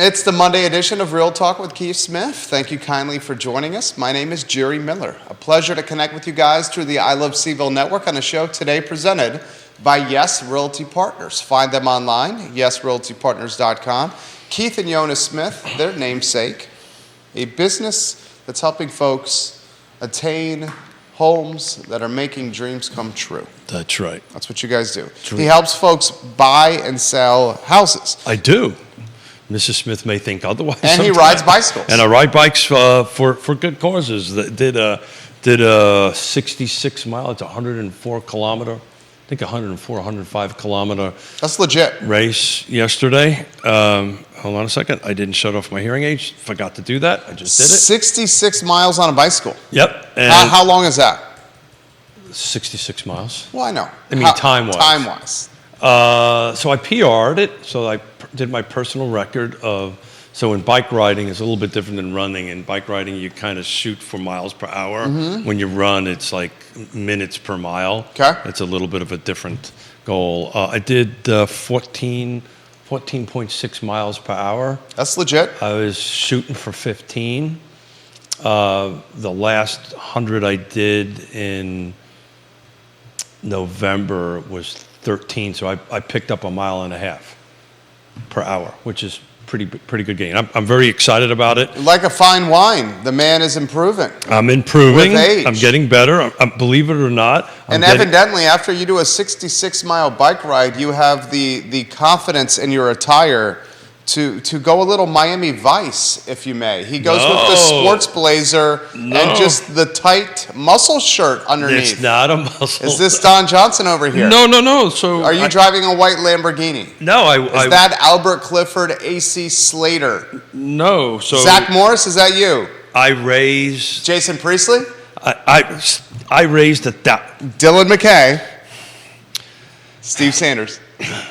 It's the Monday edition of Real Talk with Keith Smith. Thank you kindly for joining us. My name is Jerry Miller. A pleasure to connect with you guys through the I Love CVille Network on a show today presented by Yes Realty Partners. Find them online, yesrealtypartners.com. Keith and Yonna Smith, their namesake, a business that's helping folks attain homes that are making dreams come true. That's right. That's what you guys do. He helps folks buy and sell houses. I do. Mrs. Smith may think otherwise. And sometimes. he rides bicycles. And I ride bikes for good causes. Did a 66 mile, it's 104 kilometer, I think 105 kilometer. That's legit. Race yesterday. Hold on a second. I didn't shut off my hearing aids. Forgot to do that. I just did it. 66 miles on a bicycle. Yep. And How long is that? 66 miles. Well, I know. I mean, time-wise. Time-wise. So I PR'd it. So I did my personal record of. So in bike riding, it's a little bit different than running. In bike riding, you kind of shoot for miles per hour. Mm-hmm. When you run, it's like minutes per mile. Okay. It's a little bit of a different goal. I did 14.6 miles per hour. That's legit. I was shooting for 15. The last 100 I did in November was 13. So I picked up a mile and a half per hour, which is pretty good gain. I'm very excited about it. Like a fine wine, the man is improving. I'm improving. With age. I'm getting better. Believe it or not. Evidently, after you do a 66-mile bike ride, you have the confidence in your attire to go a little Miami Vice, if you may. He goes with the sports blazer and just the tight muscle shirt underneath. It's not a muscle. Is this Don Johnson over here? No. So are you driving a white Lamborghini? No, Is that Albert Clifford, AC Slater? No. So Zach Morris, is that you? I raised. Jason Priestley? I raised Dylan McKay. Steve Sanders.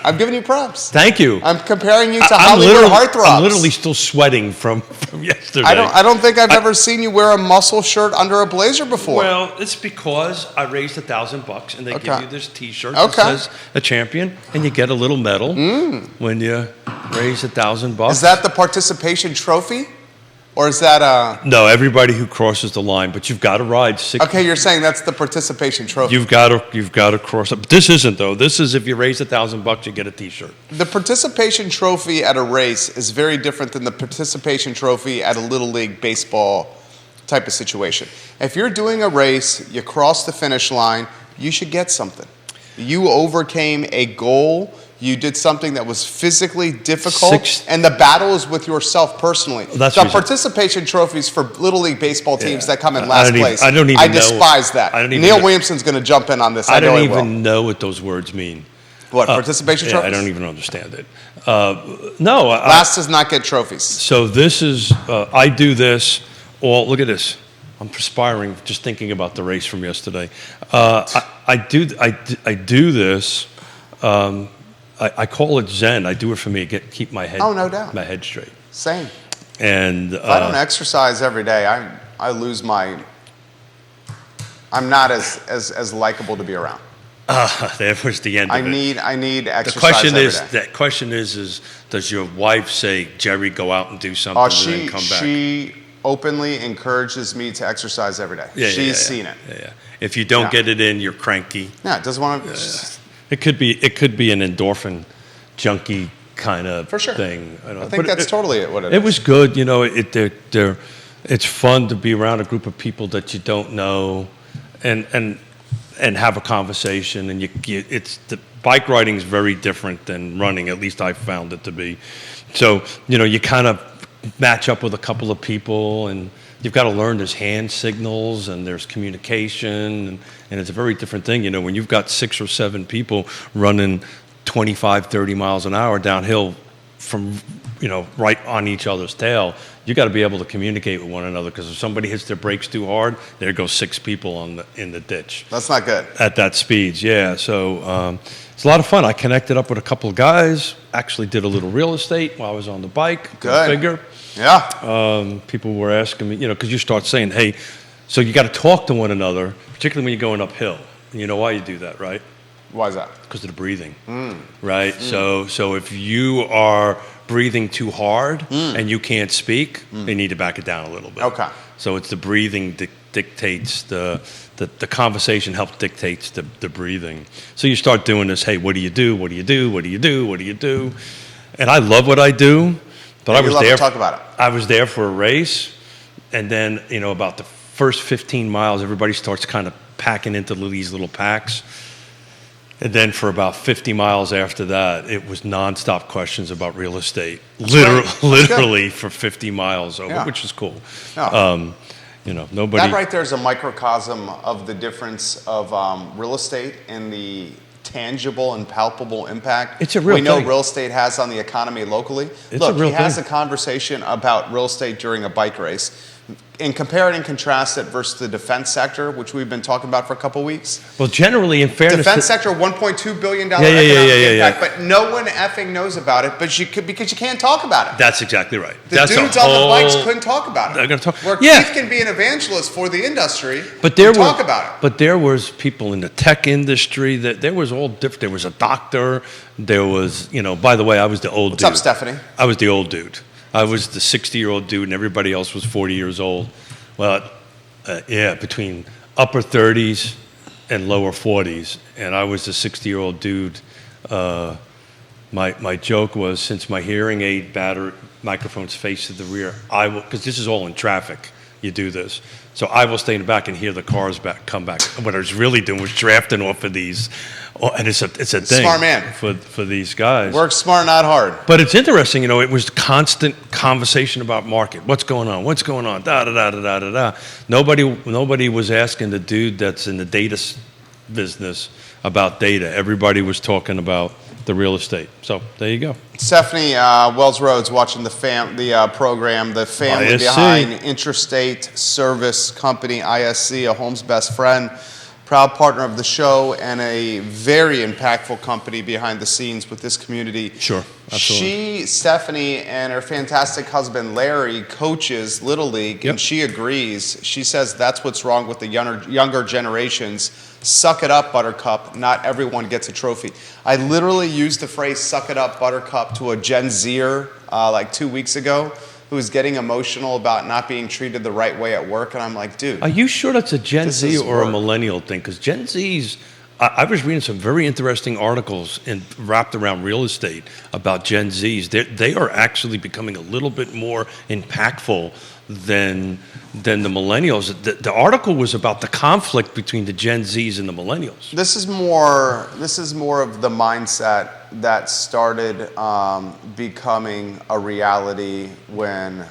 I'm giving you props. Thank you. I'm comparing you to Hollywood heartthrobs. I'm literally still sweating from yesterday. I don't think I've ever seen you wear a muscle shirt under a blazer before. Well, it's because I raised $1,000 and they give you this T-shirt that says a champion, and you get a little medal when you raise $1,000. Is that the participation trophy? Or is that No, everybody who crosses the line, but you've got to ride 6. Okay, you're saying that's the participation trophy. You've got to cross up. This isn't though. This is if you raise $1,000, you get a T-shirt. The participation trophy at a race is very different than the participation trophy at a little league baseball type of situation. If you're doing a race, you cross the finish line, you should get something. You overcame a goal. You did something that was physically difficult, and the battle is with yourself personally. The participation trophies for Little League baseball teams that come in last place. I despise that. Neil Williamson's going to jump in on this. I don't even know what those words mean. What, participation trophies? I don't even understand it. No. Last does not get trophies. So this is, I do this, look at this. I'm perspiring just thinking about the race from yesterday. I do this. I call it Zen. I do it for me to keep my head. Oh, no doubt. My head straight. Same. And if I don't exercise every day, I lose my. I'm not as likable to be around. There was the end of it. I need exercise every day. The question is, does your wife say, Jerry, go out and do something and then come back? She openly encourages me to exercise every day. She's seen it. Yeah. If you don't get it in, you're cranky. Yeah, it doesn't want to. It could be an endorphin junkie kind of thing. I think that's totally what it is. It was good, it's fun to be around a group of people that you don't know, and have a conversation. And the bike riding is very different than running. At least I found it to be. So you kind of match up with a couple of people, and you've got to learn there's hand signals and there's communication, and it's a very different thing. When you've got 6 or 7 people running 25, 30 miles an hour downhill from, right on each other's tail, you got to be able to communicate with one another, because if somebody hits their brakes too hard, there goes 6 people in the ditch. That's not good. At that speed, yeah. So it's a lot of fun. I connected up with a couple of guys, actually did a little real estate while I was on the bike. Good. Figure. Yeah. People were asking me, because you start saying, hey, so you got to talk to one another, particularly when you're going uphill. And you know why you do that, right? Why is that? Because of the breathing, right? So if you are breathing too hard and you can't speak, they need to back it down a little bit. Okay. So it's the breathing dictates the conversation helps dictates the breathing. So you start doing this. Hey, what do you do? What do you do? What do you do? What do you do? And I love what I do, but I was there. Talk about it. I was there for a race, and then about the first 15 miles, everybody starts kind of packing into these little packs. And then for about 50 miles after that, it was nonstop questions about real estate. Literally for 50 miles over, which is cool. Yeah. Nobody. That right there is a microcosm of the difference of real estate and the tangible and palpable impact It's a real we know thing. real estate has on the economy locally. It's Look, a real he has thing. a conversation about real estate during a bike race. And compare it and contrast it versus the defense sector, which we've been talking about for a couple weeks. Well, generally, in fairness, Defense sector, $1.2 billion Yeah, economic impact, but no one effing knows about it. But because you can't talk about it. That's exactly right. The That's dudes on the bikes couldn't talk about it. They're gonna talk. Where Yeah. Keith can be an evangelist for the industry, But there and were talk about it. But there was people in the tech industry that there was all different. There was a doctor. There was, By the way, I was the old What's dude. up, Stephanie? I was the old dude. I was the 60-year-old dude, and everybody else was 40 years old. Well, between upper 30s and lower 40s, and I was the 60-year-old dude. My joke was, since my hearing aid microphone's face to the rear, I will, because this is all in traffic. You do this, so I will stay in the back and hear the cars come back. What I was really doing was drafting off of these, and it's a thing. Smart man. for these guys. Work smart, not hard. But it's interesting, it was constant conversation about market. What's going on? What's going on? Da da da da da da. Nobody was asking the dude that's in the data business about data. Everybody was talking about the real estate. So there you go. Stephanie Wells Rhodes watching the program, the family ISC. behind Intrastate Service Company, ISC, a home's best friend, proud partner of the show, and a very impactful company behind the scenes with this community. Sure, absolutely. Stephanie, and her fantastic husband, Larry, coaches Little League, and she agrees. She says that's what's wrong with the younger generations. Suck it up, Buttercup. Not everyone gets a trophy. I literally used the phrase suck it up, Buttercup, to a Gen Zer like 2 weeks ago who was getting emotional about not being treated the right way at work. And I'm like, dude. Are you sure that's a Gen This Z is or a work. millennial thing? Because Gen Zs, I was reading some very interesting articles wrapped around real estate about Gen Zs. They are actually becoming a little bit more impactful than the millennials. The article was about the conflict between the Gen Zs and the millennials. This is more of the mindset that started becoming a reality when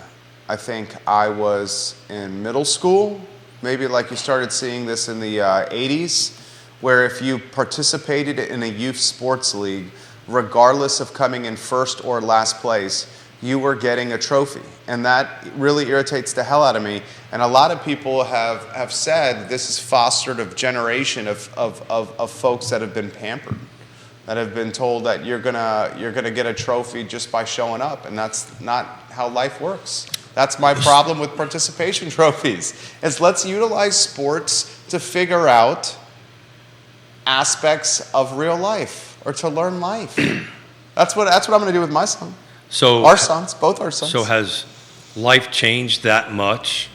I think I was in middle school. Maybe like you started seeing this in the 80s, where if you participated in a youth sports league, regardless of coming in first or last place, you were getting a trophy. And that really irritates the hell out of me. And a lot of people have said this has fostered a generation of folks that have been pampered, that have been told that you're gonna get a trophy just by showing up. And that's not how life works. That's my problem with participation trophies, is let's utilize sports to figure out aspects of real life or to learn life. That's what I'm gonna do with my son. So Our sons, both our sons. So has life changed that much?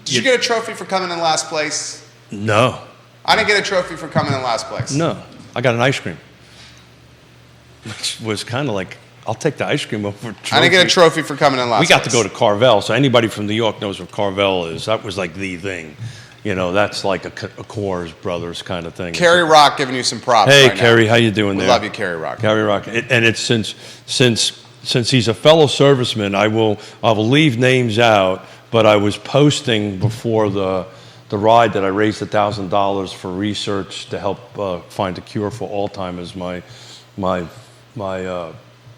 Did you get a trophy for coming in last place? No. I didn't get a trophy for coming in last place. No. I got an ice cream, which was kind of like, I'll take the ice cream over trophy. I didn't get a trophy for coming in last We place. got to go to Carvel, so anybody from New York knows what Carvel is. That was like the thing. That's like a Coors Brothers kind of thing. Kerry Rock giving you some props. Hey, right Kerry, now. how you doing We there? love you, Kerry Rock. Kerry Rock. And it's since he's a fellow serviceman, I will leave names out, but I was posting before the ride that I raised $1,000 for research to help find a cure for Alzheimer's.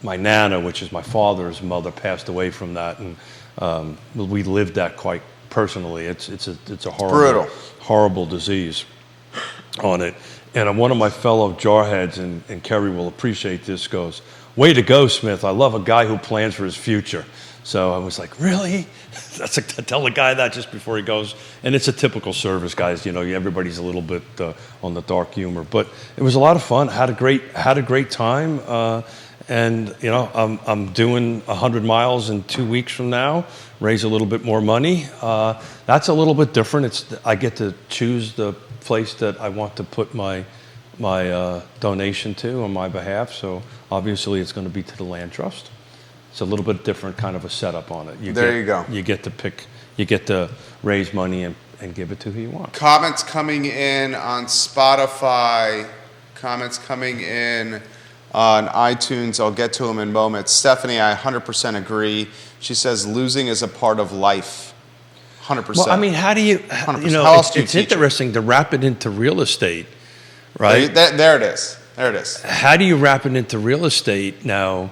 My nana, which is my father's mother, passed away from that, and we lived that quite personally. It's a brutal. horrible disease on it. And one of my fellow jarheads, and Kerry will appreciate this, goes, "Way to go, Smith. I love a guy who plans for his future." So I was like, really? That's like, tell the guy that just before he goes. And it's a typical service, guys. You know, everybody's a little bit on the dark humor, but it was a lot of fun. Had a great time. And you know, I'm doing 100 miles in 2 weeks from now. Raise a little bit more money. That's a little bit different. I get to choose the place that I want to put my donation to on my behalf. So obviously, it's going to be to the land trust. It's a little bit different kind of a setup on it. You go. You get to pick. You get to raise money and give it to who you want. Comments coming in on Spotify. Comments coming in on iTunes. I'll get to them in moments. Stephanie, I 100% agree. She says losing is a part of life. 100%. Well, I mean, how do you? 100%. You know, how else do you it's teach interesting to wrap it into real estate, right? There it is. There it is. How do you wrap it into real estate now?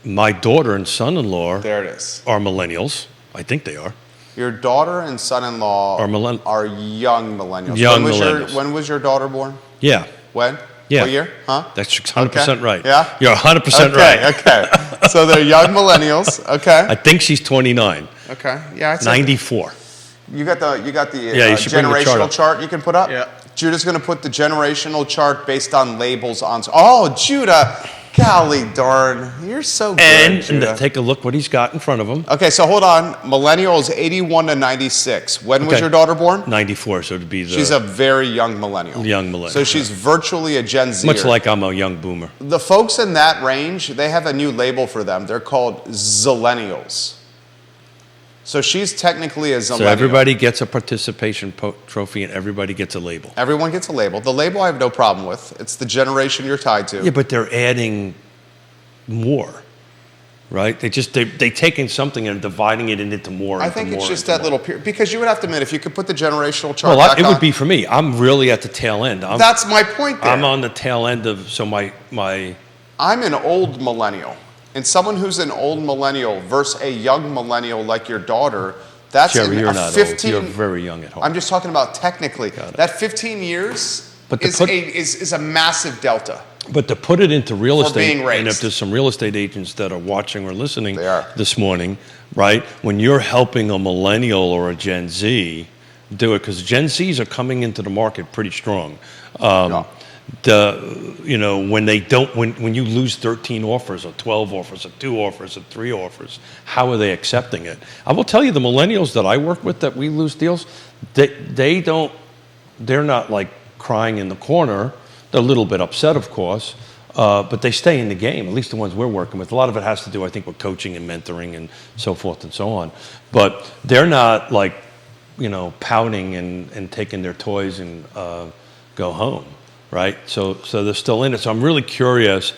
My daughter and son-in-law There it is. are millennials. I think they are. Your daughter and son-in-law are young millennials. When was your daughter born? Yeah. When? Yeah. What year? Huh? That's 100% right. Yeah? You're 100% right. Okay. So they're young millennials. Okay. I think she's 29. Okay. Yeah. 94. You got the you should bring the generational chart you can put up? Yeah. Judah's going to put the generational chart based on labels on. Oh, Judah. Golly darn. You're so good, And Judah. take a look what he's got in front of him. Okay, so hold on. Millennials 81 to 96. When was Okay. your daughter born? 94, so it'd be the She's a very young millennial. young millennial. So she's virtually a Gen Z. much like I'm a young boomer. The folks in that range, they have a new label for them. They're called Zillennials. So she's technically a Zillennial. So everybody gets a participation trophy and everybody gets a label. Everyone gets a label. The label I have no problem with. It's the generation you're tied to. Yeah, but they're adding more, right? They taking something and dividing it into more. I think it's just that little period. Because you would have to admit, if you could put the generational chart Well, back it on, would be for me. I'm really at the tail end. That's my point there. I'm on the tail end of, so my I'm an old millennial. And someone who's an old millennial versus a young millennial like your daughter, that's Jerry, in you're a not 15, old. You're very young at heart. I'm just talking about technically. Got it. That 15 years But is a massive delta. But to put it into real For estate, being raised. and if there's some real estate agents that are watching or listening They are. this morning, right? When you're helping a millennial or a Gen Z do it, because Gen Zs are coming into the market pretty strong. Yeah. When you lose 13 offers or 12 offers or 2 offers or 3 offers, how are they accepting it? I will tell you, the millennials that I work with that we lose deals, they're not like crying in the corner. They're a little bit upset, of course, but they stay in the game, at least the ones we're working with. A lot of it has to do, I think, with coaching and mentoring and so forth and so on. But they're not like, pouting and taking their toys and go home, right? So they're still in it. So I'm really curious,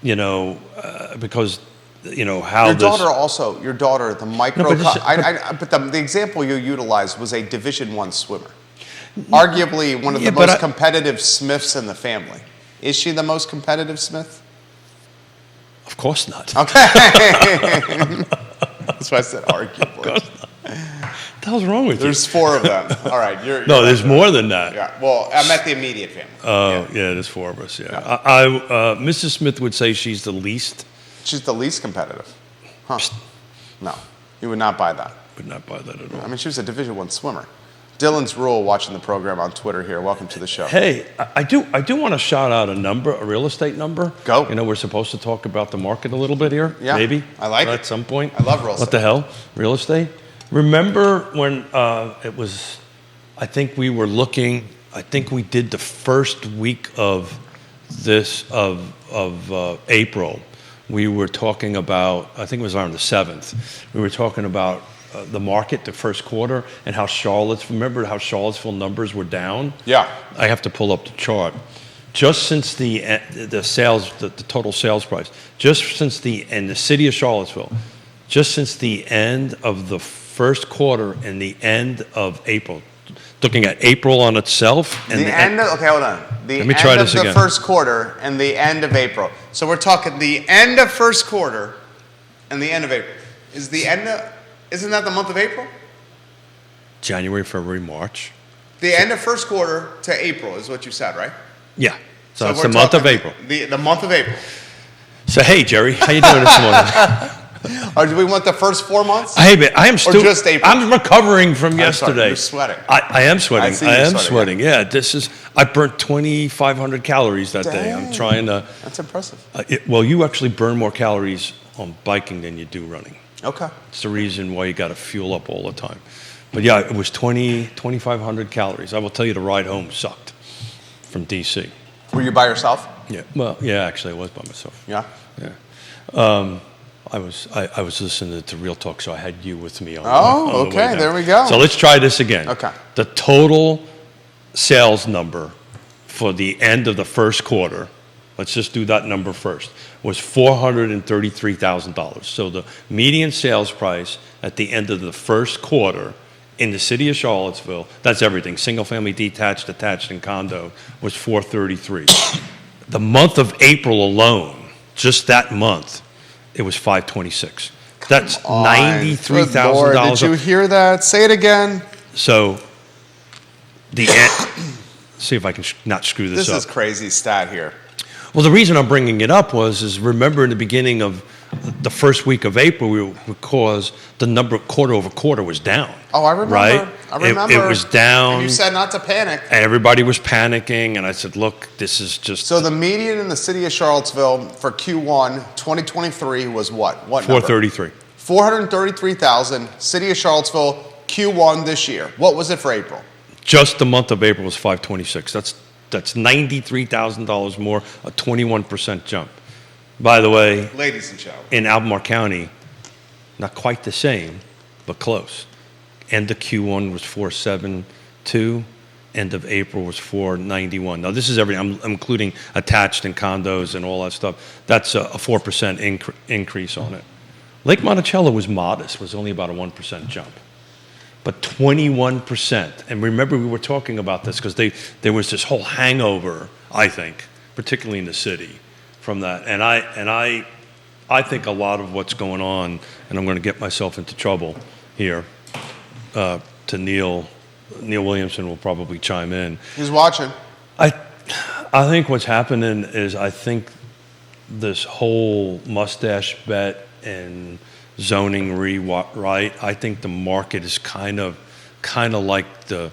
because, how Your daughter, the micro, No, but the example you utilized was a Division I swimmer. Arguably one of the Yeah, but most competitive Smiths in the family. Is she the most competitive Smith? Of course not. Okay. That's why I said arguably. Of course not. What the hell's wrong with There's 4 of them. All right. You're you? No, there's more than that. Yeah. Well, I'm at the immediate family. Oh, yeah, there's 4 of us, yeah. Mrs. Smith would say she's the least. She's the least competitive. Huh. No. You would not buy that. Would not buy that at all. I mean, she was a Division I swimmer. Dylan's Rule watching the program on Twitter here. Welcome to the show. Hey, I do want to shout out a real estate number. Go. We're supposed to talk about the market a little bit here. Yeah. Maybe. I like it. At some point. I love real estate. What the hell? Real estate? Remember when it was, I think we did the first week of April. We were talking about, I think it was around the 7th, we were talking about the market, the first quarter, and how Charlottesville numbers were down? Yeah. I have to pull up the chart. Just since the total sales price, in the city of Charlottesville, just since the end of the first quarter and the end of April, looking at April on itself. And okay, hold on. Let me try this again. The first quarter and the end of April. So we're talking the end of first quarter and the end of April. Isn't that the month of April? January, February, March. The end of first quarter to April is what you said, right? Yeah. So it's we're the month of talking April. The month of April. So hey, Jerry, how you doing this morning? Or do we want the first 4 months? Hey, I am still. just April? I'm recovering from I'm yesterday. sorry, you're sweating. I am sweating. I see you sweating, Yeah, I burnt 2,500 calories that day. I'm Dang. trying to. That's impressive. Well, you actually burn more calories on biking than you do running. Okay. It's the reason why you got to fuel up all the time. But yeah, it was 2,500 calories. I will tell you, the ride home sucked from DC. Were you by yourself? Yeah. Well, yeah, actually, I was by myself. Yeah. Yeah. I was listening to Real Talk, so I had you with me on. Oh, on the way okay. down. There we go. So let's try this again. Okay. The total sales number for the end of the first quarter, let's just do that number first, was $433,000. So the median sales price at the end of the first quarter in the city of Charlottesville, that's everything, single family, detached, attached, and condo, was $433,000. The month of April alone, just that month, it was $526,000. That's $93,000. Did you hear that? Say it again. So see if I can not screw this up. This is crazy stat here. Well, the reason I'm bringing it up is remember in the beginning of the first week of April, because the number quarter over quarter was down. Oh, I remember. Right? I remember. It was down. And you said not to panic. And everybody was panicking, and I said, look, this is just... So the median in the city of Charlottesville for Q1 2023 was what? What number? 433. 433,000. City of Charlottesville Q1 this year. What was it for April? Just the month of April was 526. That's $93,000 more, a 21% jump. By the way, Ladies and gentlemen, in Albemarle County, not quite the same, but close. End of Q1 was 472. End of April was 491. Now this is everything. I'm including attached and condos and all that stuff. That's a 4% increase on it. Lake Monticello was modest, was only about a 1% jump. But 21%, and remember we were talking about this because there was this whole hangover, I think, particularly in the city, from that. And I think a lot of what's going on, and I'm going to get myself into trouble here, to Neil Williamson will probably chime in. he's watching. I think what's happening is I think this whole mustache bet and zoning rewrite, I think the market is kind of like the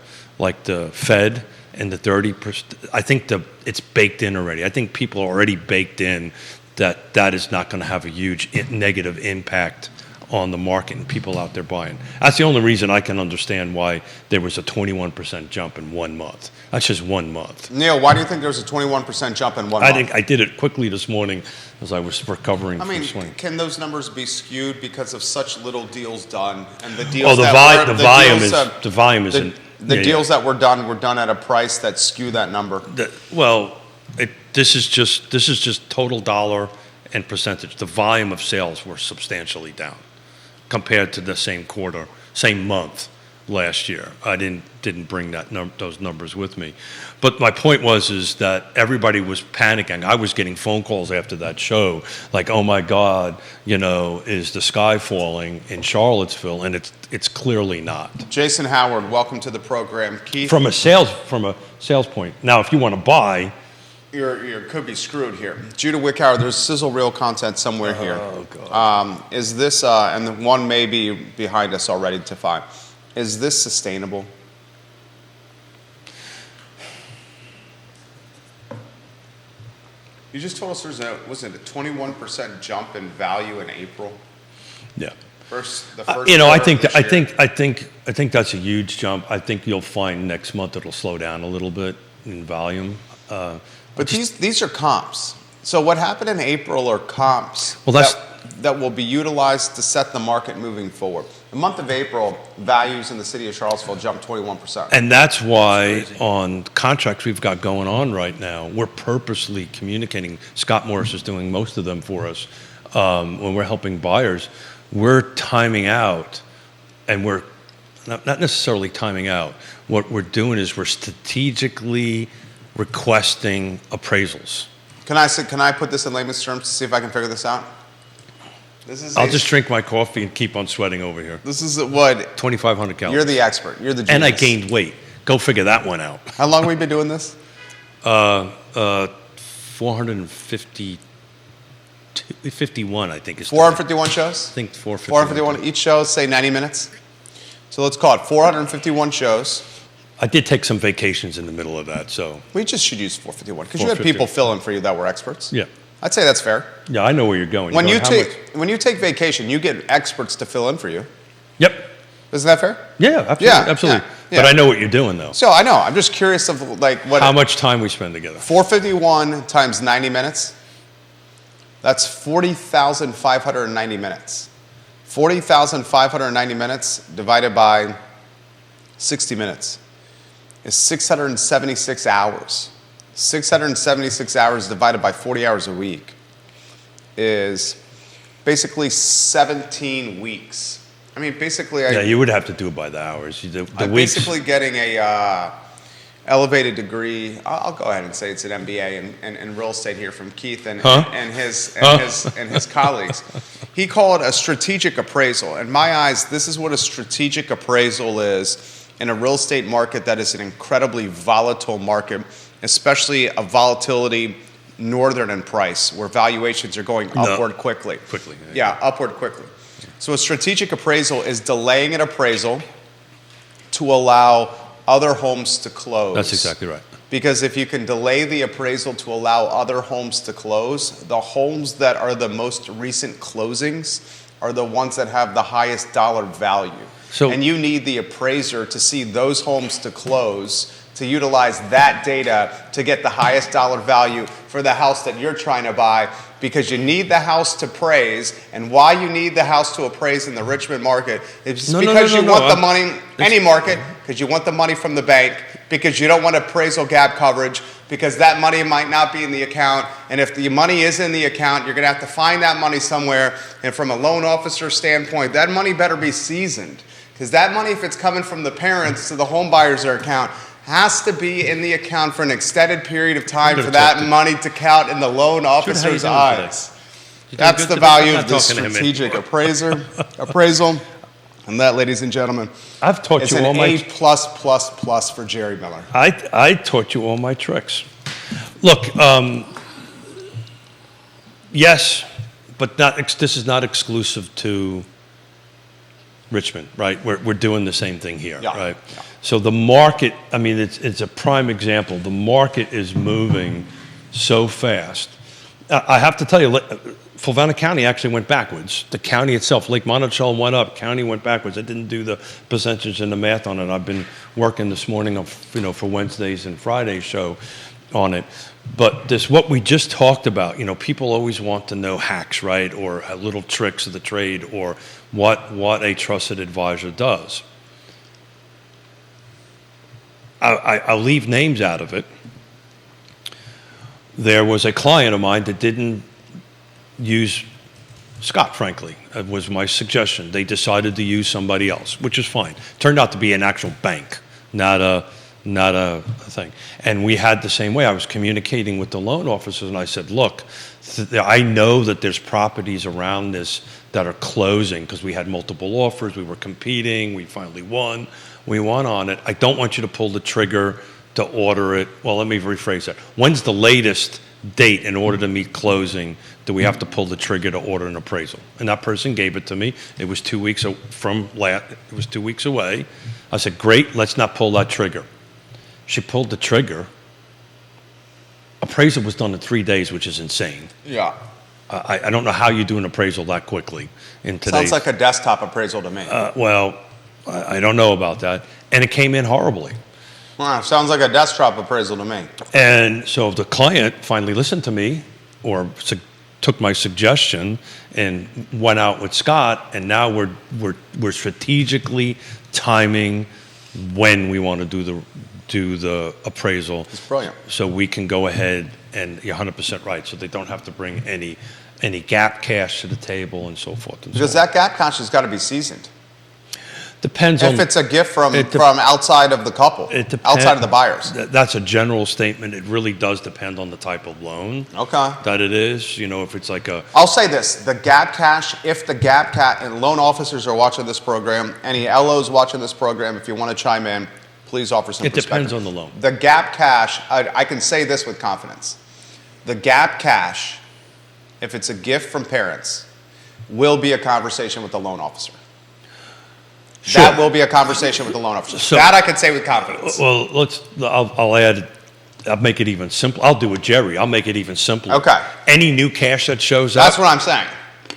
Fed and the 30%. I think it's baked in already. I think people are already baked in that is not going to have a huge negative impact on the market and people out there buying. That's the only reason I can understand why there was a 21% jump in 1 month. That's just 1 month. Neil, why do you think there was a 21% jump in 1 month? I think I did it quickly this morning as I was recovering I from mean, the swing. can those numbers be skewed because of such little deals done and the deals Oh, the volume isn't. The deals that were done at a price that skew that number. This is just total dollar and percentage. The volume of sales were substantially down compared to the same month last year. I didn't bring those numbers with me. But my point is that everybody was panicking. I was getting phone calls after that show, like, oh my God, is the sky falling in Charlottesville? And it's clearly not. Jason Howard, welcome to the program. Keith, From a sales point. Now, if you want to buy, you could be screwed here. Judah Wickhauer, there's sizzle reel content somewhere here. Oh God. Is this, and the one may be behind us already to find, is this sustainable? You just told us there's was it a 21% jump in value in April? Yeah. The first I think that's a huge jump. I think you'll find next month it'll slow down a little bit in volume. But these are comps. So what happened in April are comps that will be utilized to set the market moving forward. The month of April, values in the city of Charlottesville jumped 21%. And that's why on contracts we've got going on right now, we're purposely communicating. Scott Morris is doing most of them for us. When we're helping buyers, we're timing out, and we're not necessarily timing out. What we're doing is we're strategically requesting appraisals. Can I put this in layman's terms to see if I can figure this out? I'll just drink my coffee and keep on sweating over here. This is what? 2,500 calories. You're the expert. You're the genius. And I gained weight. Go figure that one out. How long have we been doing this? 450 51, I think. Is 451 shows? I think 451. 451 each show, say 90 minutes. So let's call it 451 shows. I did take some vacations in the middle of that, so. We just should use 451 because you had people fill in for you that were experts. Yeah. I'd say that's fair. Yeah, I know where you're going. When you take vacation, you get experts to fill in for you. Yep. Isn't that fair? Yeah, absolutely. Yeah, absolutely. yeah. But I know what you're doing, though. So I know. I'm just curious of like what. How much time we spend together? 451 times 90 minutes. That's 40,590 minutes. 40,590 minutes divided by 60 minutes is 676 hours. 676 hours divided by 40 hours a week is basically 17 weeks. I mean, basically, Yeah, you would have to do it by the hours. I'm basically getting a elevated degree. I'll go ahead and say it's an MBA in real estate here from Keith and his colleagues. He called it a strategic appraisal. In my eyes, this is what a strategic appraisal is in a real estate market that is an incredibly volatile market, especially a volatility northern in price, where valuations are going upward quickly. Yeah, upward quickly. So a strategic appraisal is delaying an appraisal to allow other homes to close. That's exactly right. Because if you can delay the appraisal to allow other homes to close, the homes that are the most recent closings are the ones that have the highest dollar value. And you need the appraiser to see those homes to close, to utilize that data to get the highest dollar value for the house that you're trying to buy, because you need the house to appraise. And why you need the house to appraise in the Richmond market is because you want the money, any market, because you want the money from the bank, because you don't want appraisal gap coverage, because that money might not be in the account. And if the money is in the account, you're going to have to find that money somewhere. And from a loan officer standpoint, that money better be seasoned, because that money, if it's coming from the parents to the home buyer's account, has to be in the account for an extended period of time for that money to count in the loan officer's eyes. That's the value of the strategic appraisal. And that, ladies and gentlemen, I've taught you all my A+++ for Jerry Miller. I taught you all my tricks. Look, yes, but this is not exclusive to Richmond, right? We're doing the same thing here, right? Yeah. So the market, I mean, it's a prime example. The market is moving so fast. I have to tell you, Fulvana County actually went backwards. The county itself, Lake Monticello went up, county went backwards. I didn't do the percentage and the math on it. I've been working this morning for Wednesdays and Fridays show on it. But what we just talked about, people always want to know hacks, right? Or little tricks of the trade, or what a trusted advisor does. I'll leave names out of it. There was a client of mine that didn't use Scott, frankly. It was my suggestion. They decided to use somebody else, which is fine. Turned out to be an actual bank, not a thing. And we had the same way. I was communicating with the loan officers, and I said, look, I know that there's properties around this that are closing because we had multiple offers. We were competing. We finally won. We won on it. I don't want you to pull the trigger to order it. Well, let me rephrase that. When's the latest date in order to meet closing do we have to pull the trigger to order an appraisal? And that person gave it to me. It was 2 weeks It was 2 weeks away. I said, great, let's not pull that trigger. She pulled the trigger. Appraisal was done in 3 days, which is insane. Yeah. I don't know how you do an appraisal that quickly in today's. Sounds like a desktop appraisal to me. Well, I don't know about that. And it came in horribly. Sounds like a desktop appraisal to me. And so the client finally listened to me, or took my suggestion and went out with Scott, and now we're strategically timing when we want to do the appraisal. It's brilliant. So we can go ahead, and you're 100% right, so they don't have to bring any gap cash to the table and so forth. Because that gap cash has got to be seasoned. Depends if it's a gift from outside of the couple, outside of the buyers. That's a general statement. It really does depend on the type of loan that it is. If it's like I'll say this, the gap cash, if the gap cash, and loan officers are watching this program, any LOs watching this program, if you want to chime in, please offer some perspective. It depends on the loan. The gap cash, I can say this with confidence. The gap cash if it's a gift from parents, will be a conversation with the loan officer. Sure. That will be a conversation with the loan officer. So, that I can say with confidence. Well, I'll add, I'll make it even simpler. I'll do it, Jerry. I'll make it even simpler. Okay. Any new cash that shows up. That's what I'm saying.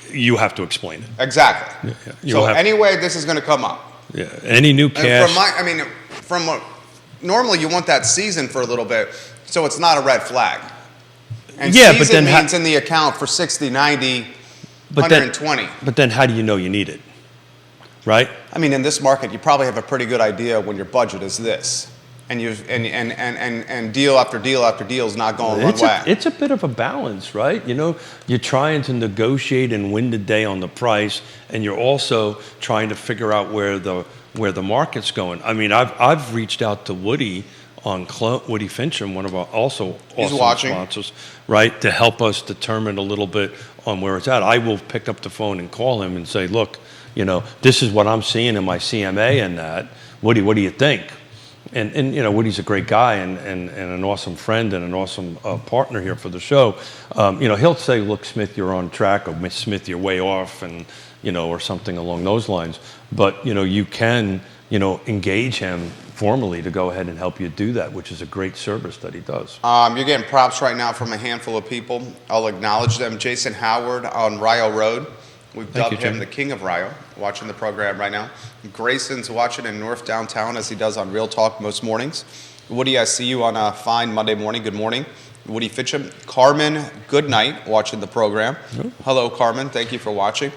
You have to explain it. Exactly. Yeah. So anyway, this is going to come up. Yeah. Any new cash. Normally you want that season for a little bit, so it's not a red flag. And yeah, season but then means in the account for 60, 90, 120. But then how do you know you need it? Right? I mean, in this market, you probably have a pretty good idea when your budget is this, and deal after deal after deal is not going one way. It's a bit of a balance, right? You know, you're trying to negotiate and win the day on the price, and you're also trying to figure out where the market's going. I mean, I've reached out to Woody Woody Fincham, one of our also awesome sponsors, right, to help us determine a little bit on where it's at. I will pick up the phone and call him and say, look, you know, this is what I'm seeing in my CMA and that. Woody, what do you think? And you know, Woody's a great guy and an awesome friend and an awesome partner here for the show. You know, he'll say, look, Smith, you're on track, or Smith, you're way off, and, you know, or something along those lines. But, you know, you can, you know, engage him formally to go ahead and help you do that, which is a great service that he does. You're getting props right now from a handful of people. I'll acknowledge them. Jason Howard on Rio Road. We've dubbed him the King of Rio, watching the program right now. Grayson's watching in North Downtown, as he does on Real Talk most mornings. Woody, I see you on a fine Monday morning. Good morning. Woody Fincham. Carmen, good night, watching the program. Oh. Hello, Carmen. Thank you for watching.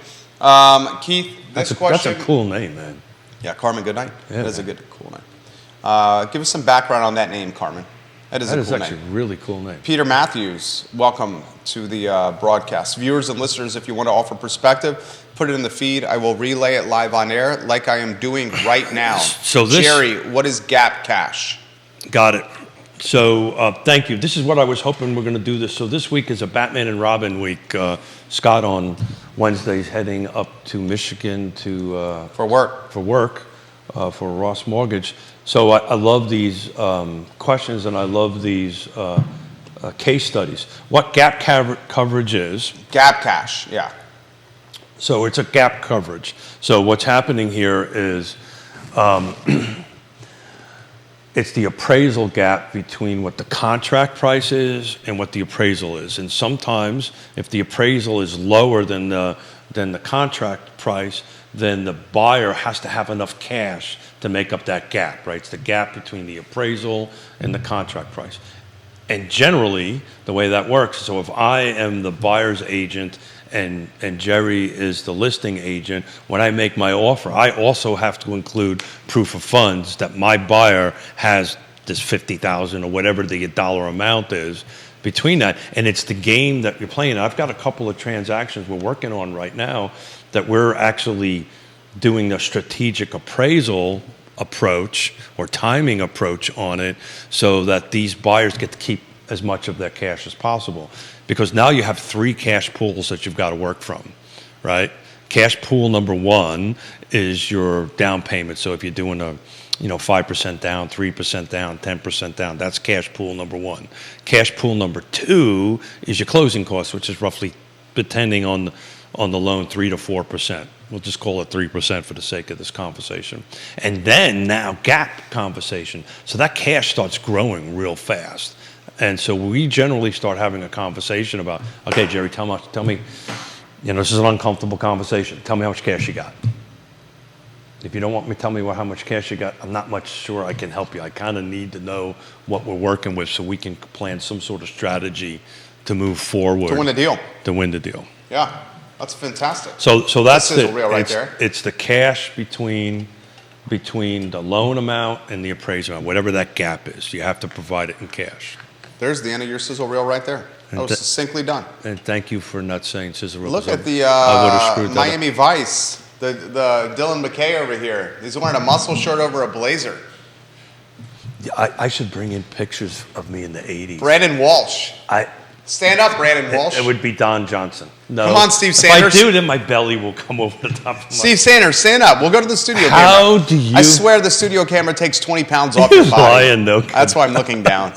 Keith, this question. That's a cool name, man. Yeah, Carmen, good night. Yeah, that is a cool name. Give us some background on that name, Carmen. That is actually a really cool name. Peter Matthews, welcome to the broadcast. Viewers and listeners, if you want to offer perspective, put it in the feed. I will relay it live on air like I am doing right now. Jerry, what is gap cash? Got it. So thank you. This is what I was hoping we're going to do this. So this week is a Batman and Robin week. Scott on Wednesdays heading up to Michigan for work. For Ross Mortgage. So I love these questions, and I love these case studies. What gap coverage is? Gap cash, yeah. So it's a gap coverage. So what's happening here is it's the appraisal gap between what the contract price is and what the appraisal is. And sometimes if the appraisal is lower than the contract price, then the buyer has to have enough cash to make up that gap, right? It's the gap between the appraisal and the contract price. And generally, the way that works, so if I am the buyer's agent and Jerry is the listing agent, when I make my offer, I also have to include proof of funds that my buyer has this $50,000 or whatever the dollar amount is between that. And it's the game that you're playing. I've got a couple of transactions we're working on right now that we're actually doing a strategic appraisal approach or timing approach on it so that these buyers get to keep as much of their cash as possible. Because now you have 3 cash pools that you've got to work from, right? Cash pool number 1 is your down payment. So if you're doing a 5% down, 3% down, 10% down, that's cash pool number 1. Cash pool number 2 is your closing costs, which is roughly, depending on the loan, 3 to 4%. We'll just call it 3% for the sake of this conversation. And then now gap conversation. So that cash starts growing real fast. And so we generally start having a conversation about, okay, Jerry, tell me, this is an uncomfortable conversation. Tell me how much cash you got. If you don't want me to tell me how much cash you got, I'm not much sure I can help you. I kind of need to know what we're working with so we can plan some sort of strategy to move forward. To win the deal. To win the deal. Yeah. That's fantastic. So that's it. Right there. It's the cash between the loan amount and the appraisal amount, whatever that gap is. You have to provide it in cash. There's the end of your sizzle reel right there. That was succinctly done. And thank you for not saying sizzle reel. Look at the Miami Vice, the Dylan McKay over here. He's wearing a muscle shirt over a blazer. I should bring in pictures of me in the 80s. Brandon Walsh. Stand up, Brandon Walsh. It would be Don Johnson. No. Come on, Steve Sanders. If I do, then my belly will come over the top of my... Steve Sanders, stand up. We'll go to the studio camera. How do you... I swear the studio camera takes 20 pounds off your body. Lying, no. That's why I'm looking down.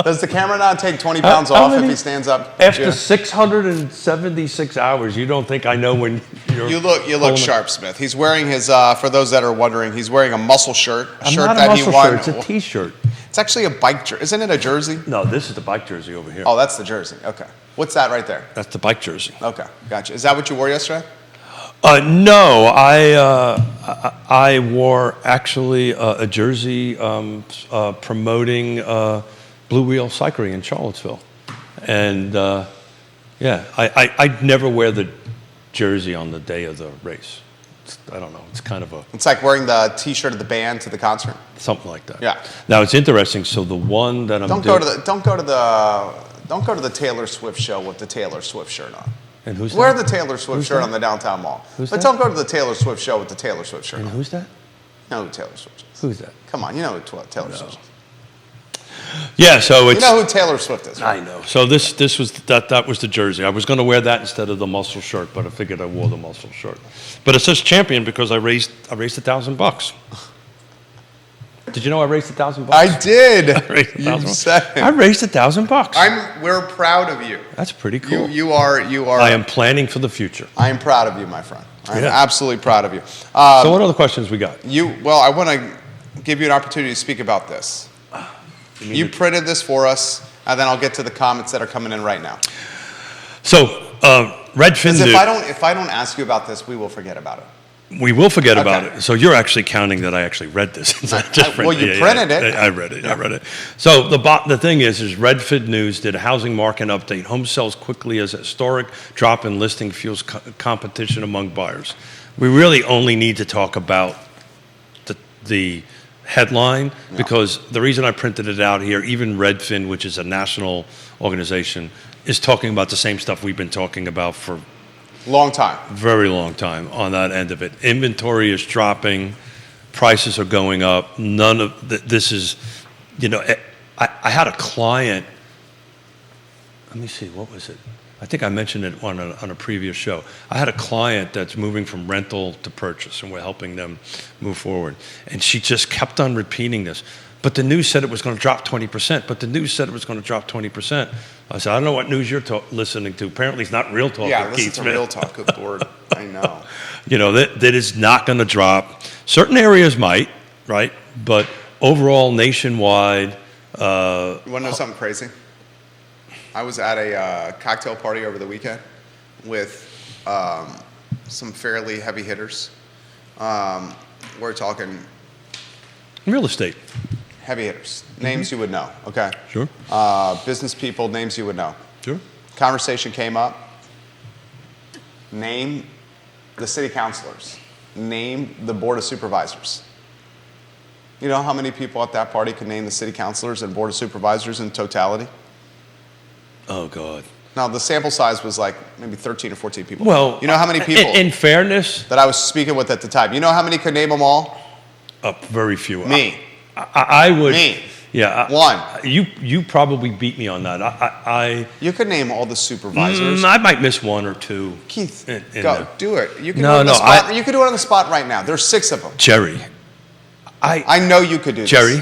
Does the camera not take 20 pounds off if he stands up? After 676 hours, you don't think I know when you're... You look sharp, Smith. He's wearing his, for those that are wondering, he's wearing a muscle shirt. I'm not a muscle shirt, it's a T-shirt. It's actually a bike jersey. Isn't it a jersey? No, this is the bike jersey over here. Oh, that's the jersey. Okay. What's that right there? That's the bike jersey. Okay, gotcha. Is that what you wore yesterday? No, I wore actually a jersey promoting Blue Wheel Cycling in Charlottesville, and yeah, I never wear the jersey on the day of the race. I don't know. It's kind of a. It's like wearing the T-shirt of the band to the concert. Something like that. Yeah. Now it's interesting. So the one that don't go to the Taylor Swift show with the Taylor Swift shirt on. And who's Wear that? the Taylor Swift shirt on the downtown mall. Who's but that? don't go to the Taylor Swift show with the Taylor Swift shirt And on. who's that? You know who Taylor Swift is. Who's that? Come on, you know who Taylor Swift is. Yeah, so it's. You know who Taylor Swift is, right? I know. So this was that was the jersey. I was going to wear that instead of the muscle shirt, but I figured I wore the muscle shirt. But it says champion because I raised $1,000. Did you know I raised $1,000? I did. I raised $1,000. You said it. I raised $1,000. We're proud of you. That's pretty cool. You are. I am planning for the future. I am proud of you, my friend. I'm Yeah. absolutely proud of you. So what other questions we got? I want to give you an opportunity to speak about this. You printed this for us, and then I'll get to the comments that are coming in right now. So Redfin. If I don't ask you about this, we will forget about it. We will forget about it. So you're actually counting that I actually read this. Well, you printed it. I read it. Yeah. I read it. So the thing is Redfin News did a housing market update. Home sells quickly as a historic drop in listing fuels competition among buyers. We really only need to talk about the headline because the reason I printed it out here, even Redfin, which is a national organization, is talking about the same stuff we've been talking about for long time. Very long time on that end of it. Inventory is dropping, prices are going up. None of this is, I had a client, let me see, what was it? I think I mentioned it on a previous show. I had a client that's moving from rental to purchase, and we're helping them move forward. And she just kept on repeating this. But the news said it was going to drop 20%. But the news said it was going to drop 20%. I said, I don't know what news you're listening to. Apparently, it's not Real Talk. Yeah, with listen Keith to Smith. Real Talk. Good Lord. I know. That is not going to drop. Certain areas might, right? But overall, nationwide. You want to know something crazy? I was at a cocktail party over the weekend with some fairly heavy hitters. We're talking Real estate. heavy hitters, names you would know, okay? Sure. Business people, names you would know. Sure. Conversation came up. Name the city councilors. Name the board of supervisors. You know how many people at that party could name the city councilors and board of supervisors in totality? Oh, God. Now, the sample size was like maybe 13 or 14 people. Well, you know how many people? In fairness, that I was speaking with at the time. You know how many could name them all? Very few. Me. I would. Me. Yeah. One. You probably beat me on that. You could name all the supervisors. I might miss one or two. Keith, in go. there. Do it. You can No, do it on the no, spot. You could do it on the spot right now. There's 6 of them. Jerry. I know you could do this. Jerry.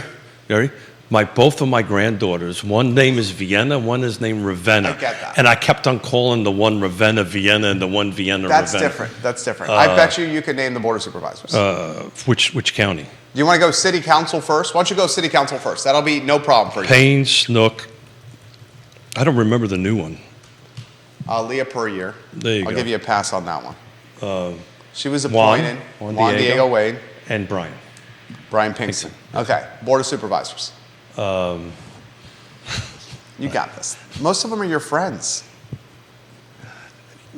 Both of my granddaughters, one name is Vienna, one is named Ravenna. I get that. And I kept on calling the one Ravenna Vienna and the one Vienna That's Ravenna. That's different. I bet you could name the board of supervisors. Which county? Do you want to go city council first? Why don't you go city council first? That'll be no problem for you. Payne, Snook. I don't remember the new one. Leah Puryear. There you go. I'll give you a pass on that one. She was Juan appointed. Juan Diego Wade. And Brian. Brian Pinkston. Okay. Board of supervisors. You got this. Most of them are your friends.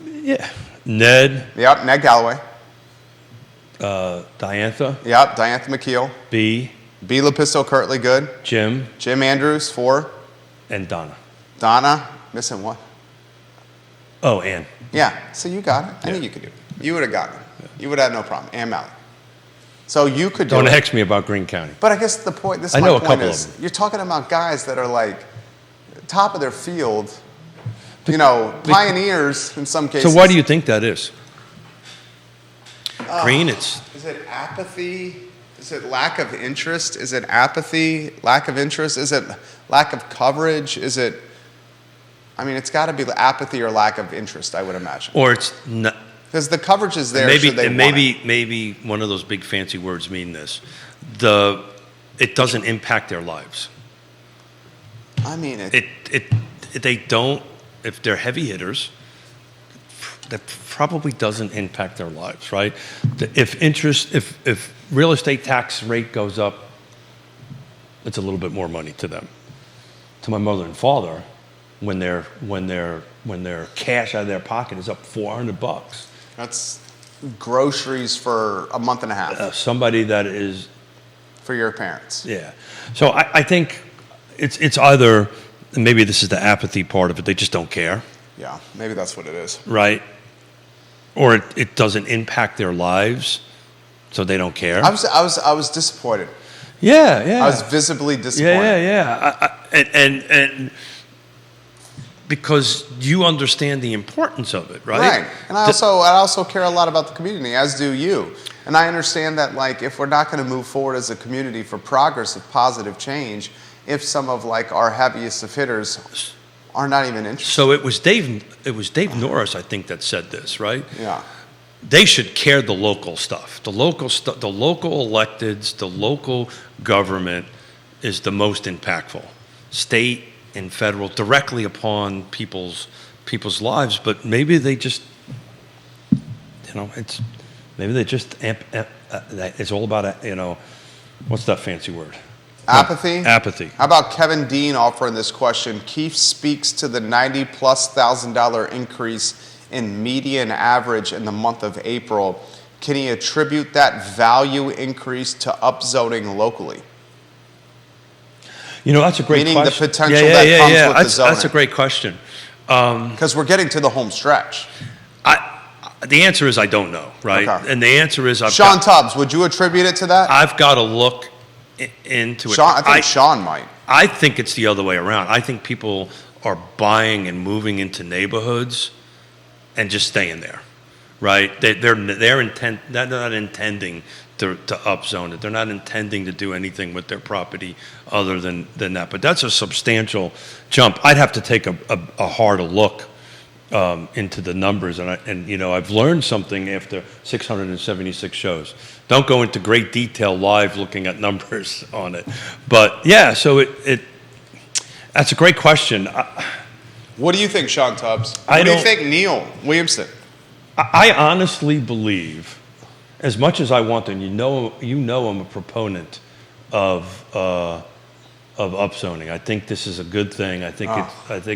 Yeah. Ned. Yep. Ned Galloway. Diantha. Yep. Diantha McKeel. B. Lapisto Kirtley Good. Jim. Jim Andrews. 4. And Donna. Donna. Missing one. Oh, Ann. Yeah. So you got it. I knew you could do it. You would have gotten it. Yeah. You would have had no problem. Ann Malley. So you could do Don't it. hex me about Greene County. But I guess the point, I know a couple of them. You're talking about guys that are like top of their field, pioneers in some cases. So why do you think that is? Greene, Is it apathy? Is it lack of interest? Is it apathy? Lack of interest? Is it lack of coverage? Is it? I mean, it's got to be apathy or lack of interest, I would imagine. Or it's not. Because the coverage is there. Maybe should they and want maybe one of those big fancy words mean this. It doesn't impact their lives. I mean, They don't. If they're heavy hitters, that probably doesn't impact their lives, right? If real estate tax rate goes up, it's a little bit more money to them. To my mother and father, when their cash out of their pocket is up $400. That's groceries for a month and a half. Somebody that is For your parents. Yeah. So I think it's either, and maybe this is the apathy part of it, they just don't care, Yeah, maybe that's what it is. right? Or it doesn't impact their lives, so they don't care. I was disappointed. Yeah. I was visibly disappointed. Yeah. And because you understand the importance of it, right? Right. And I also care a lot about the community, as do you. And I understand that, like, if we're not going to move forward as a community for progress of positive change, if some of, like, our heaviest of hitters are not even interested. So it was Dave Norris, I think, that said this, right? Yeah. They should care the local stuff. The local electeds, the local government is the most impactful. State and federal, directly upon people's lives, but maybe they just, it's all about, what's that fancy word? Apathy? Apathy. How about Kevin Dean offering this question? Keith speaks to the $90,000+ increase in median average in the month of April. Can he attribute that value increase to upzoning locally? That's a great Meaning question. the potential that comes with the zoning. That's a great question. Because we're getting to the home stretch. The answer is I don't know, right? Okay. And the answer is Sean Tubbs, would you attribute it to that? I've got to look into it. I think Sean might. I think it's the other way around. I think people are buying and moving into neighborhoods and just staying there, right? They're not intending to upzone it. They're not intending to do anything with their property other than that. But that's a substantial jump. I'd have to take a harder look into the numbers, and I've learned something after 676 shows. Don't go into great detail live looking at numbers on it, but yeah. So that's a great question. What do you think, Sean Tubbs? What do you think, Neil Williamson? I honestly believe, as much as I want to, and I'm a proponent of upzoning. I think this is a good thing. I think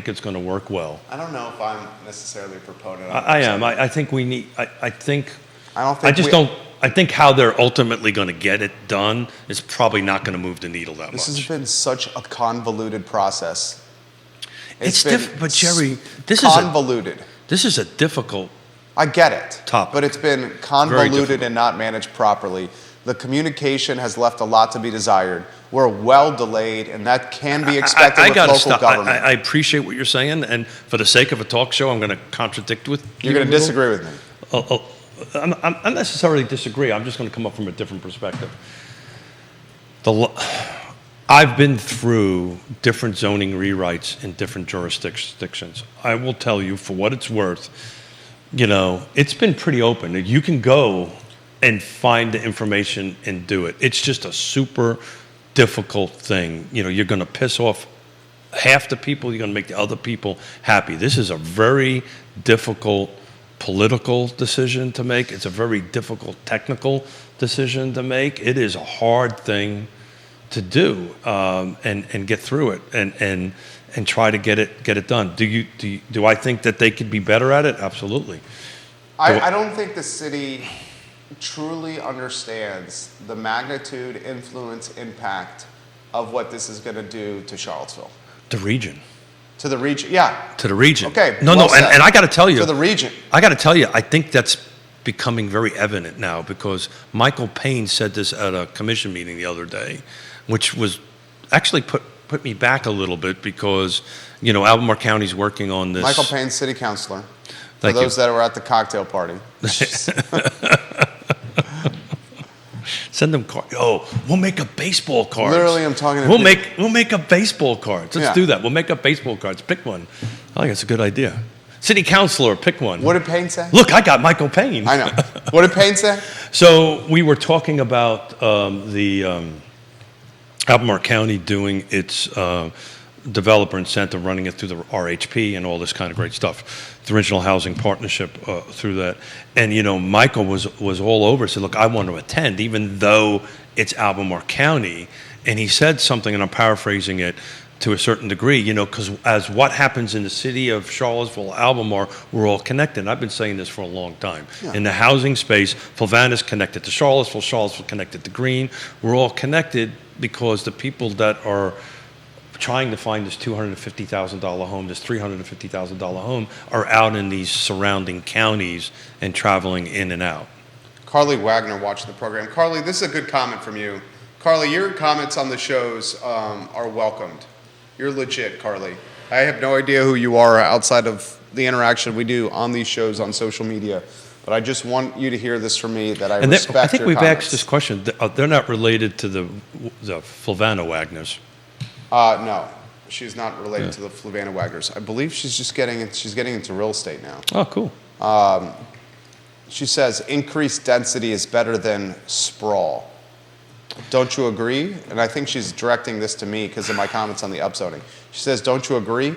it's going to work well. I don't know if I'm necessarily a proponent. I am. I think we need. I think. I don't think. I think how they're ultimately going to get it done is probably not going to move the needle that much. This has been such a convoluted process. It's difficult, but Jerry, this convoluted. This is a difficult. I get it. Topic. But it's been convoluted and not managed properly. The communication has left a lot to be desired. We're well delayed, and that can be expected with local government. I appreciate what you're saying, and for the sake of a talk show, I'm going to contradict with you. You're going to disagree with me. I'm necessarily disagree. I'm just going to come up from a different perspective. I've been through different zoning rewrites in different jurisdictions. I will tell you, for what it's worth, it's been pretty open. You can go and find the information and do it. It's just a super difficult thing. You're going to piss off half the people. You're going to make the other people happy. This is a very difficult political decision to make. It's a very difficult technical decision to make. It is a hard thing to do and get through it and try to get it done. Do I think that they could be better at it? Absolutely. I don't think the city truly understands the magnitude, influence, impact of what this is going to do to Charlottesville. The region. To the region, yeah. To the region. Okay. No, and I got to tell you. To the region. I got to tell you, I think that's becoming very evident now because Michael Payne said this at a commission meeting the other day, which was actually put me back a little bit because, Albemarle County's working on this. Michael Payne, city councilor. For Thank those you. that were at the cocktail party. Send them cards. Oh, we'll make up baseball cards. Literally, I'm talking to We'll make up baseball cards. Let's do that. We'll make up baseball cards. Pick one. I think that's a good idea. City councilor, pick one. What did Payne say? Look, I got Michael Payne. I know. What did Payne say? So we were talking about Albemarle County doing its developer incentive, running it through the RHP and all this kind of great stuff. The Original Housing Partnership through that. And, Michael was all over. Said, look, I want to attend, even though it's Albemarle County. And he said something, and I'm paraphrasing it, to a certain degree, because as what happens in the city of Charlottesville, Albemarle, we're all connected. And I've been saying this for a long time. Yeah. In the housing space, Fluvanna's connected to Charlottesville, Charlottesville connected to Greene. We're all connected because the people that are trying to find this $250,000 home, this $350,000 home, are out in these surrounding counties and traveling in and out. Carly Wagner watching the program. Carly, this is a good comment from you. Carly, your comments on the shows are welcomed. You're legit, Carly. I have no idea who you are outside of the interaction we do on these shows on social media, but I just want you to hear this from me that I respect I think your we've comments. asked this question. They're not related to the Fluvanna Wagners. No, she's not related to the Fluvanna Wagners. I believe she's getting into real estate now. Oh, cool. She says increased density is better than sprawl. Don't you agree? And I think she's directing this to me because of my comments on the upzoning. She says, don't you agree?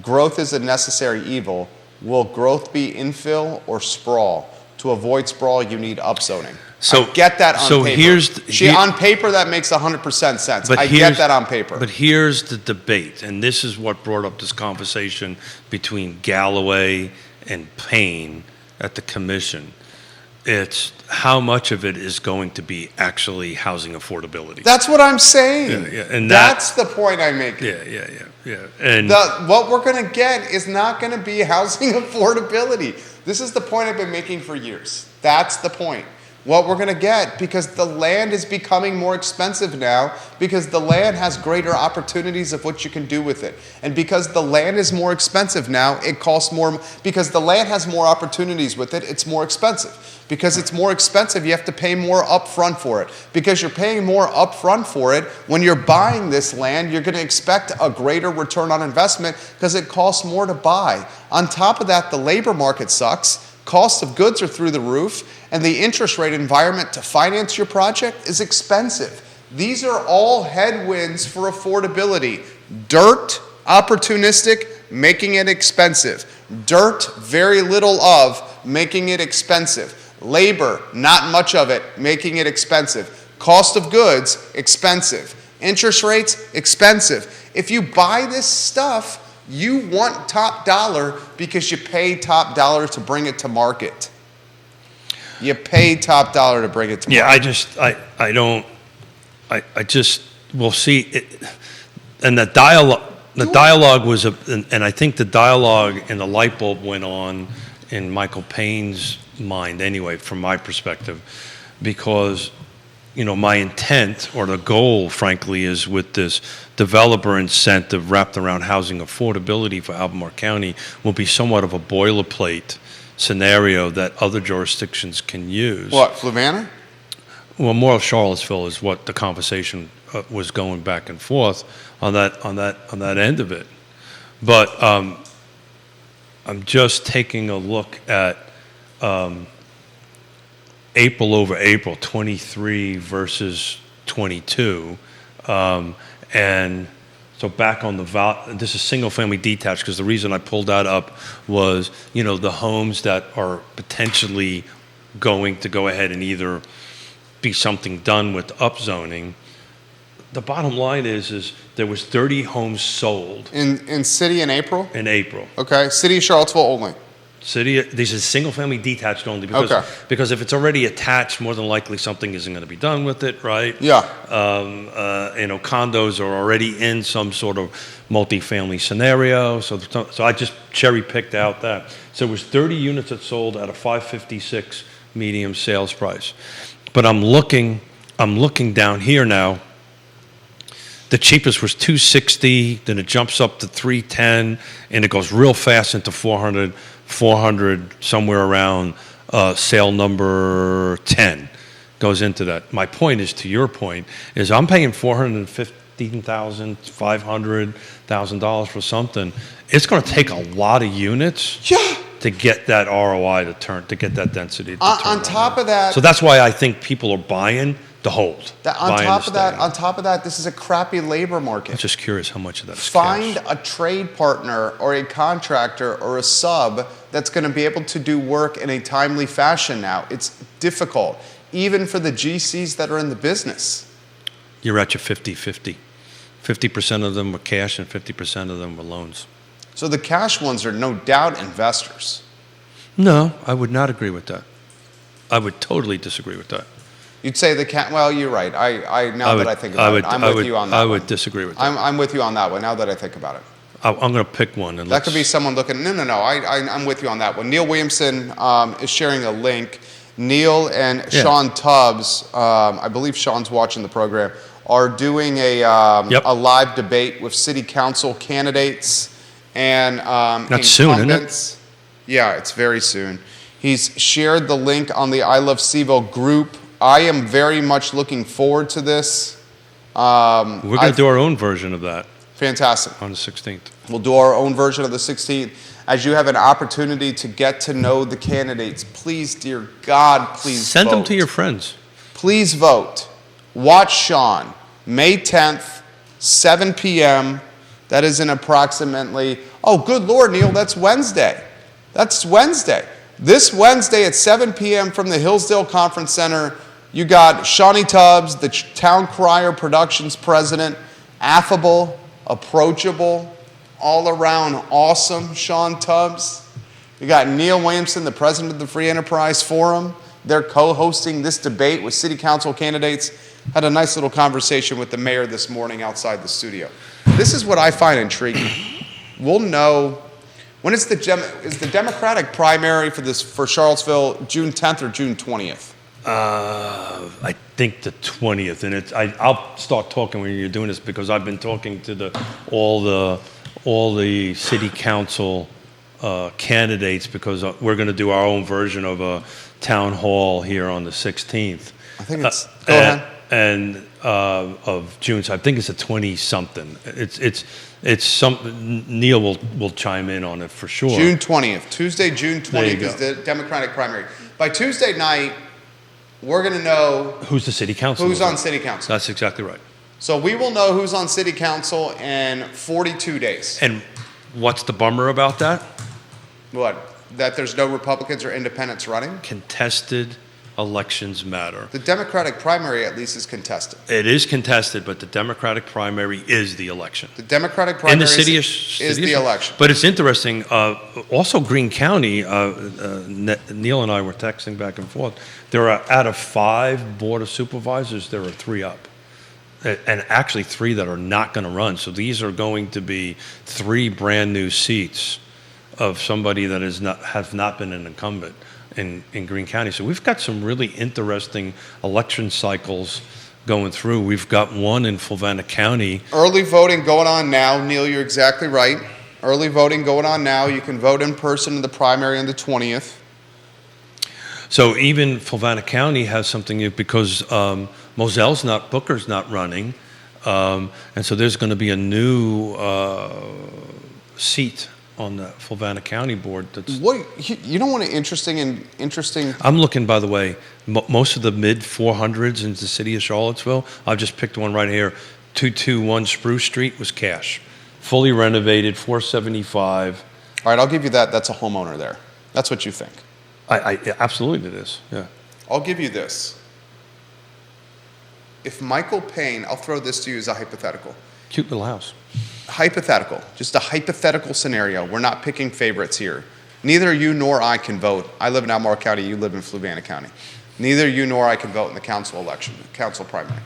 Growth is a necessary evil. Will growth be infill or sprawl? To avoid sprawl, you need upzoning. So I get that on paper. On paper, that makes 100% sense. I get that on paper. But here's the debate, and this is what brought up this conversation between Galloway and Payne at the commission. It's how much of it is going to be actually housing affordability. That's what I'm saying. Yeah, and that's the point I'm making. Yeah. And what we're going to get is not going to be housing affordability. This is the point I've been making for years. That's the point. What we're going to get, because the land is becoming more expensive now, because the land has greater opportunities of what you can do with it. And because the land is more expensive now, it costs more. Because the land has more opportunities with it, it's more expensive. Because it's more expensive, you have to pay more upfront for it. Because you're paying more upfront for it, when you're buying this land, you're going to expect a greater return on investment because it costs more to buy. On top of that, the labor market sucks. Costs of goods are through the roof, and the interest rate environment to finance your project is expensive. These are all headwinds for affordability. Dirt, opportunistic, making it expensive. Dirt, very little of, making it expensive. Labor, not much of it, making it expensive. Cost of goods, expensive. Interest rates, expensive. If you buy this stuff, you want top dollar because you pay top dollar to bring it to market. You pay top dollar to bring it to market. We'll see it. And the dialogue was, and I think the dialogue and the light bulb went on in Michael Payne's mind anyway, from my perspective, because my intent or the goal, frankly, is with this developer incentive wrapped around housing affordability for Albemarle County will be somewhat of a boilerplate scenario that other jurisdictions can use. What, Fluvanna? Well, more of Charlottesville is what the conversation was going back and forth on that end of it. But I'm just taking a look at April over April, 23 versus 22. And so back on this is single family detached, because the reason I pulled that up was, the homes that are potentially going to go ahead and either be something done with upzoning. The bottom line is there was 30 homes sold. In city in April? In April. Okay, city of Charlottesville only. This is single family detached only because if it's already attached, more than likely something isn't going to be done with it, right? Yeah. Condos are already in some sort of multifamily scenario, so I just cherry picked out that. So it was 30 units that sold at a $556 medium sales price. But I'm looking down here now. The cheapest was $260, then it jumps up to $310, and it goes real fast into $400 somewhere around sale number 10. goes into that. My point is, to your point, is I'm paying $415,000, $500,000 for something. It's going to take a lot of units to get that ROI to get that density to turn On top of that, so that's why I think people are buying to hold. on top of that, this is a crappy labor market. I'm just curious how much of that is Find cash. a trade partner or a contractor or a sub that's going to be able to do work in a timely fashion now. It's difficult, even for the GCs that are in the business. You're at your 50-50. 50% of them were cash and 50% of them were loans. So the cash ones are no doubt investors. No, I would not agree with that. I would totally disagree with that. You'd say well, you're right. Now that I think about it, I'm with you on that I one. would disagree with that. I'm with you on that one, now that I think about it. I'm going to pick one. And That could be someone looking, no, I'm with you on that one. Neil Williamson is sharing a link. Neil and Sean Tubbs, I believe Sean's watching the program, are doing a live debate with city council candidates and That's soon, isn't it? Yeah, it's very soon. He's shared the link on the I Love CVille group. I am very much looking forward to this. We're going to do our own version of that. Fantastic. On the 16th. We'll do our own version of the 16th. As you have an opportunity to get to know the candidates, please, dear God, please Send vote. them to your friends. Please vote. Watch Sean, May 10th, 7 p.m. That is in approximately, oh, good Lord, Neil, that's Wednesday. That's Wednesday. This Wednesday at 7 p.m. from the Hillsdale Conference Center, you got Shawnee Tubbs, the Town Crier Productions president, affable, approachable, all around awesome Sean Tubbs. You got Neil Williamson, the president of the Free Enterprise Forum. They're co-hosting this debate with city council candidates. Had a nice little conversation with the mayor this morning outside the studio. This is what I find intriguing. We'll know when is the Democratic primary for Charlottesville June 10th or June 20th? I think the 20th, and I'll start talking when you're doing this because I've been talking to all the city council candidates because we're going to do our own version of a town hall here on the 16th. I think it's go ahead. And of June, so I think it's a 20-something. It's something. Neil will chime in on it for sure. June 20th, Tuesday, June 20th go. is the Democratic primary. By Tuesday night, we're going to know who's the city council. Who's on city council. That's exactly right. So we will know who's on city council in 42 days. And what's the bummer about that? What? That there's no Republicans or independents running? Contested elections matter. The Democratic primary at least is contested. It is contested, but the Democratic primary is the election. The Democratic primary in the city is the election. But it's interesting. Also, Greene County, Neil and I were texting back and forth. There are, out of 5 board of supervisors, there are 3 up. And actually 3 that are not going to run. So these are going to be 3 brand new seats of somebody that has not been an incumbent in Greene County. So we've got some really interesting election cycles going through. We've got one in Fluvanna County. Early voting going on now. Neil, you're exactly right. Early voting going on now. You can vote in person in the primary on the 20th. So even Fluvanna County has something new because Booker's not running. And so there's going to be a new seat on the Fluvanna County board. You don't want interesting? I'm looking, by the way, most of the mid 400s in the city of Charlottesville. I've just picked one right here. 221 Spruce Street was cash, fully renovated, 475. All right, I'll give you that. That's a homeowner there. That's what you think. I absolutely it is. Yeah. I'll give you this. If Michael Payne, I'll throw this to you as a hypothetical. Cute little house. Hypothetical, just a hypothetical scenario. We're not picking favorites here. Neither you nor I can vote. I live in Albemarle County, you live in Fluvanna County. Neither you nor I can vote in the council election, council primary.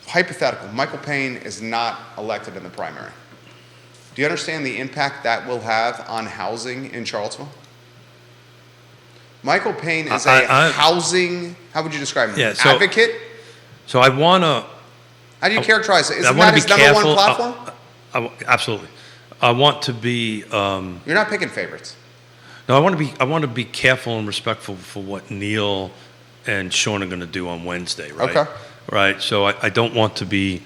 Hypothetical, Michael Payne is not elected in the primary. Do you understand the impact that will have on housing in Charlottesville? Michael Payne is a housing, how would you describe him? Advocate? So I want to... How do you characterize it? Isn't that his number one platform? Absolutely. I want to be... You're not picking favorites. No, I want to be careful and respectful for what Neil and Sean are going to do on Wednesday, right? Okay. Right. So I don't want to be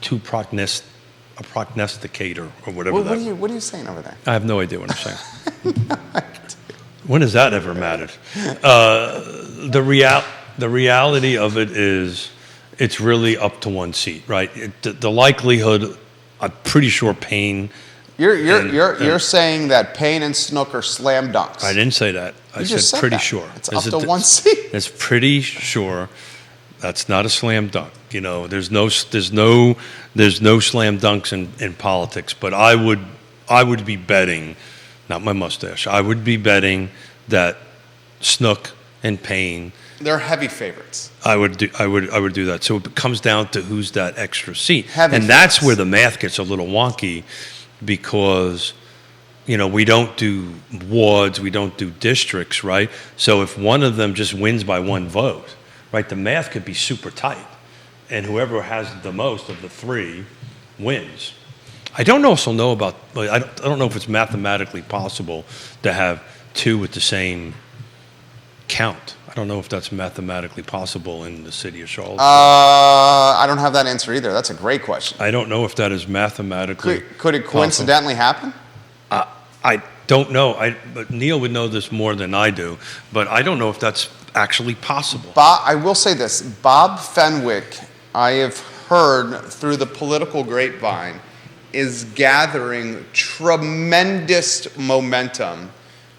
too a prognosticator or whatever What are you saying over there? I have no idea what I'm saying. When has that ever mattered? The reality of it is it's really up to one seat, right? The likelihood, I'm pretty sure Payne. You're saying that Payne and Snook are slam dunks. I didn't say that. I said pretty sure. It's up to one seat. It's pretty sure. That's not a slam dunk. You know, there's no slam dunks in politics. But I would be betting, not my mustache. I would be betting that Snook and Payne. They're heavy favorites. I would do that. So it comes down to who's that extra seat, Heavy and favorites. that's where the math gets a little wonky, because we don't do wards, we don't do districts, right? So if one of them just wins by one vote, right, the math could be super tight, and whoever has the most of the three wins. I don't also know about. I don't know if it's mathematically possible to have two with the same count. I don't know if that's mathematically possible in the city of Charlottesville. I don't have that answer either. That's a great question. I don't know if that is mathematically Could it coincidentally happen? I don't know. But Neil would know this more than I do. But I don't know if that's actually possible. I will say this. Bob Fenwick, I have heard through the political grapevine, is gathering tremendous momentum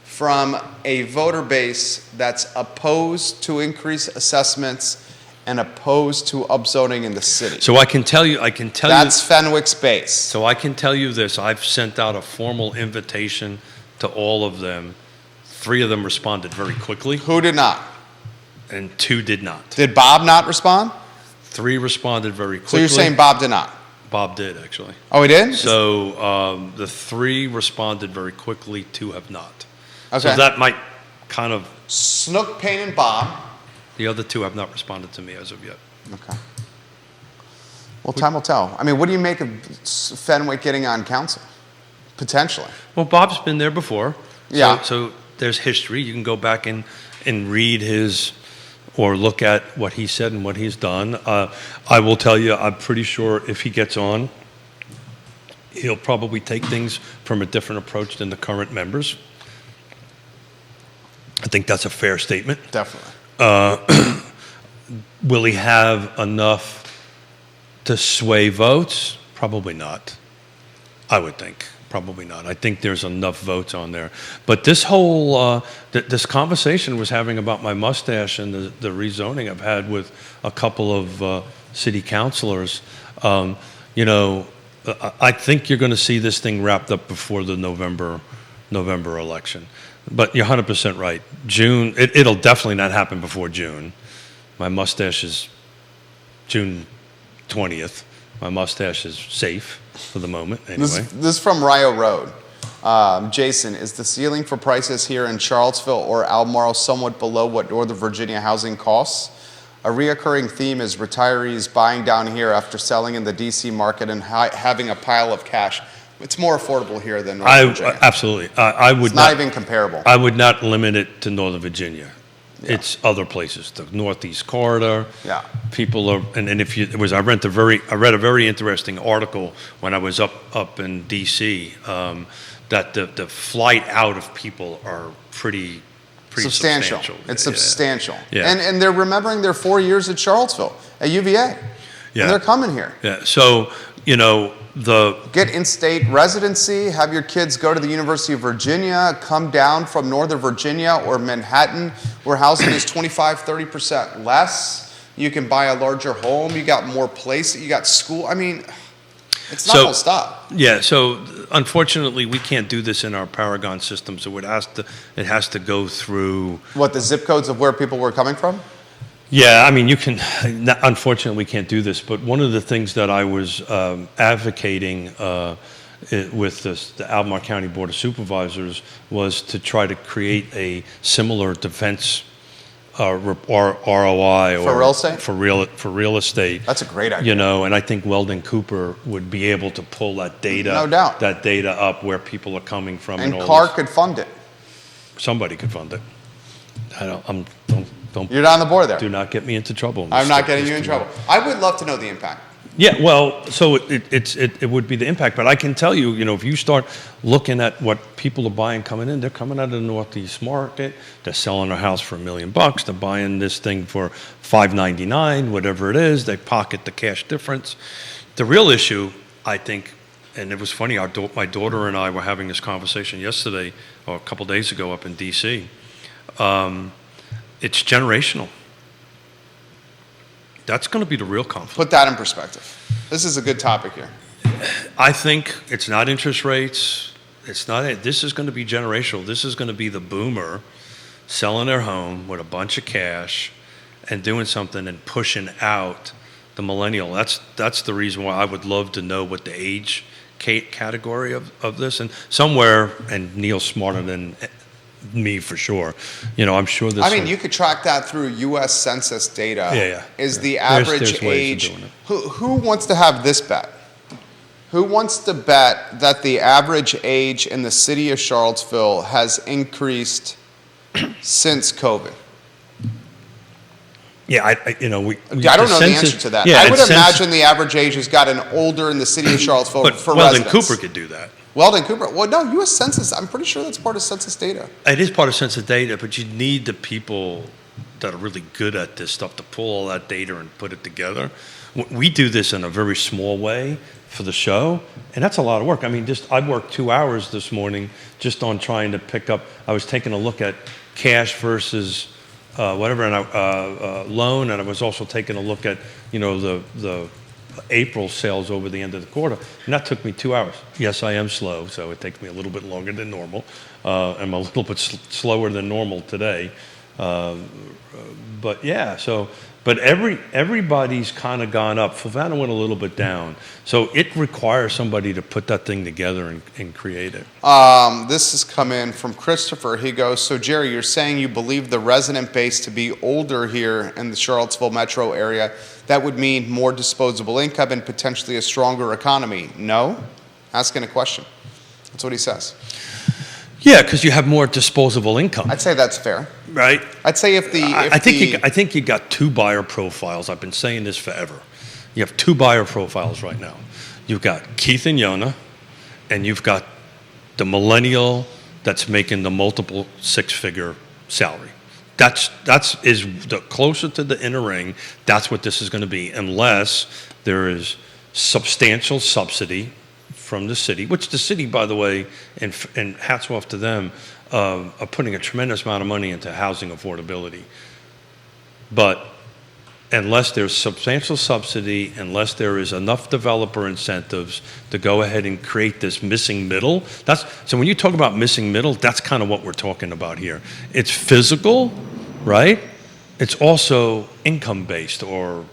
from a voter base that's opposed to increased assessments and opposed to upzoning in the city. So I can tell you. That's Fenwick's base. So I can tell you this. I've sent out a formal invitation to all of them. 3 of them responded very quickly, Who did not? and 2 did not. Did Bob not respond? 3 responded very quickly. So you're saying Bob did not? Bob did, actually. Oh, he did? So the 3 responded very quickly, 2 have not. Okay. So that might kind of. Snook, Payne, and Bob. The other 2 have not responded to me as of yet. Okay. Well, time will tell. I mean, what do you make of Fenwick getting on council? Potentially. Well, Bob's been there before. Yeah. So there's history. You can go back and read his, or look at what he said and what he's done. I will tell you, I'm pretty sure if he gets on, he'll probably take things from a different approach than the current members. I think that's a fair statement. Definitely. Will he have enough to sway votes? Probably not. I would think. Probably not. I think there's enough votes on there. But this whole, this conversation was having about my mustache and the rezoning I've had with a couple of city councilors. I think you're going to see this thing wrapped up before the November election. But you're 100% right. June, it'll definitely not happen before June. My mustache is June 20th. My mustache is safe for the moment, anyway. This is from Rio Road. Jason, is the ceiling for prices here in Charlottesville or Albemarle somewhat below what Northern Virginia housing costs? A reoccurring theme is retirees buying down here after selling in the D.C. market and having a pile of cash. It's more affordable here than Northern Virginia. Absolutely. I would it's not even comparable. I would not limit it to Northern Virginia. Yeah. It's other places, the Northeast Corridor. Yeah. People are, and if you, I read a very interesting article when I was up in D.C. That the flight out of people are pretty substantial. It's substantial. Yeah. And they're remembering their 4 years at Charlottesville, at UVA. Yeah. And they're coming here. Yeah. So, Get in-state residency, have your kids go to the University of Virginia, come down from Northern Virginia or Manhattan, where housing is 25-30% less. You can buy a larger home. You got more place. You got school. I mean, it's not going to stop. Yeah. So unfortunately, we can't do this in our Paragon system. So it has to go through. What, the zip codes of where people were coming from? Yeah, I mean, you can. Unfortunately, we can't do this. But one of the things that I was advocating with the Albemarle County Board of Supervisors was to try to create a similar defense ROI For real estate? for real estate. That's a great idea. And I think Weldon Cooper would be able to pull that data, No doubt. that data up where people are coming from, And all Clark this. could fund it. Somebody could fund it. I don't Don't. You're not on the board there. Do not get me into trouble. I'm not getting you in trouble. I would love to know the impact. Yeah, well, so it would be the impact, but I can tell you, if you start looking at what people are buying coming in, they're coming out of the Northeast market, they're selling their house for $1 million, they're buying this thing for $599, whatever it is, they pocket the cash difference. The real issue, I think, and it was funny, my daughter and I were having this conversation yesterday, or a couple days ago up in D.C. It's generational. That's going to be the real conflict. Put that in perspective. This is a good topic here. I think it's not interest rates. This is going to be generational. This is going to be the boomer selling their home with a bunch of cash and doing something and pushing out the millennial. That's the reason why I would love to know what the age category of this. And somewhere, and Neil's smarter than me for sure. I'm sure this. You could track that through U.S. Census data. Yeah. Is the average there's ways age? of doing it. Who wants to have this bet? Who wants to bet that the average age in the city of Charlottesville has increased since COVID? Yeah, I don't know the answer to that. Yeah, I would imagine the average age has gotten older in the city of Charlottesville for residents. Weldon Cooper could do that. Weldon Cooper. Well, no, U.S. Census, I'm pretty sure that's part of census data. It is part of census data, but you need the people that are really good at this stuff to pull all that data and put it together. We do this in a very small way for the show, and that's a lot of work. I worked 2 hours this morning just on trying to pick up. I was taking a look at cash versus whatever, and loan, and I was also taking a look at the April sales over the end of the quarter, and that took me 2 hours. Yes, I am slow, so it takes me a little bit longer than normal. I'm a little bit slower than normal today, but yeah. But everybody's kind of gone up. Savannah went a little bit down, so it requires somebody to put that thing together and create it. This has come in from Christopher. He goes, so Jerry, you're saying you believe the resident base to be older here in the Charlottesville metro area. That would mean more disposable income and potentially a stronger economy. No? Asking a question. That's what he says. Yeah, because you have more disposable income. I'd say that's fair. Right? I'd say I think you got two buyer profiles. I've been saying this forever. You have two buyer profiles right now. You've got Keith and Yonna, and you've got the millennial that's making the multiple six-figure salary. That's the closer to the inner ring. That's what this is going to be, unless there is substantial subsidy from the city, which the city, by the way, and hats off to them, are putting a tremendous amount of money into housing affordability. But unless there's substantial subsidy, unless there is enough developer incentives to go ahead and create this missing middle, so when you talk about missing middle, that's kind of what we're talking about here. It's physical, right? It's also income-based or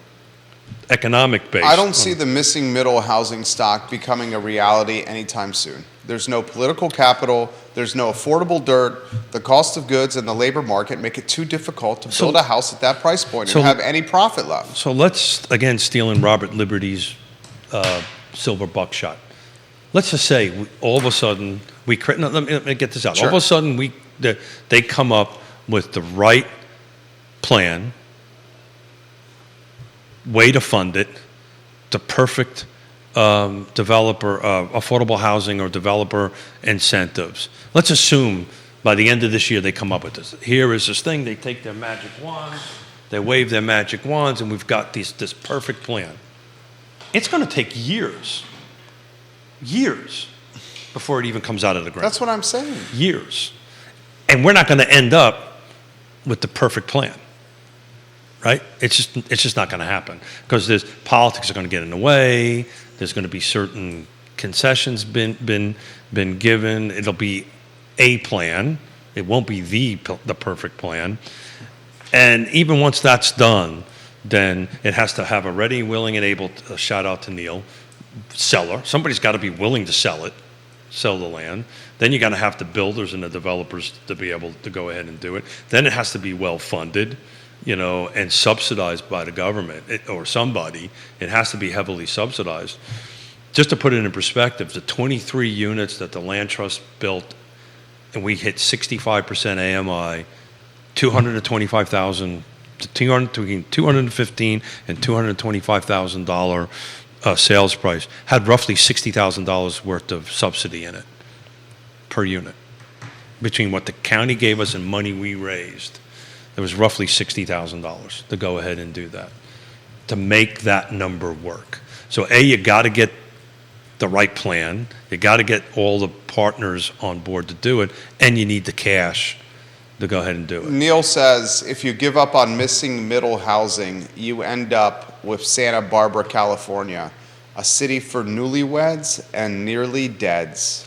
economic-based. I don't see the missing middle housing stock becoming a reality anytime soon. There's no political capital. There's no affordable dirt. The cost of goods and the labor market make it too difficult to build a house at that price point and have any profit left. So let's, again, stealing Robert Liberty's silver buckshot. Let's just say all of a sudden, let me get this out. Sure. All of a sudden, they come up with the right plan, way to fund it, the perfect developer, affordable housing or developer incentives. Let's assume by the end of this year they come up with this. Here is this thing, they take their magic wands, they wave their magic wands, and we've got this perfect plan. It's going to take years before it even comes out of the ground. That's what I'm saying. Years. And we're not going to end up with the perfect plan. Right? It's just not going to happen because politics are going to get in the way. There's going to be certain concessions been given. It'll be a plan. It won't be the perfect plan. And even once that's done, then it has to have a ready, willing, and able. Shout out to Neil, seller. Somebody's got to be willing to sell the land. Then you got to have the builders and the developers to be able to go ahead and do it. Then it has to be well funded. And subsidized by the government or somebody. It has to be heavily subsidized. Just to put it in perspective, the 23 units that the land trust built, and we hit 65% AMI, 225,000 between $215,000 and $225,000 sales price, had roughly $60,000 worth of subsidy in it per unit. Between what the county gave us and money we raised, there was roughly $60,000 to go ahead and do that, to make that number work. So you got to get the right plan, you got to get all the partners on board to do it, and you need the cash to go ahead and do it. Neil says, if you give up on missing middle housing, you end up with Santa Barbara, California, a city for newlyweds and nearly deads.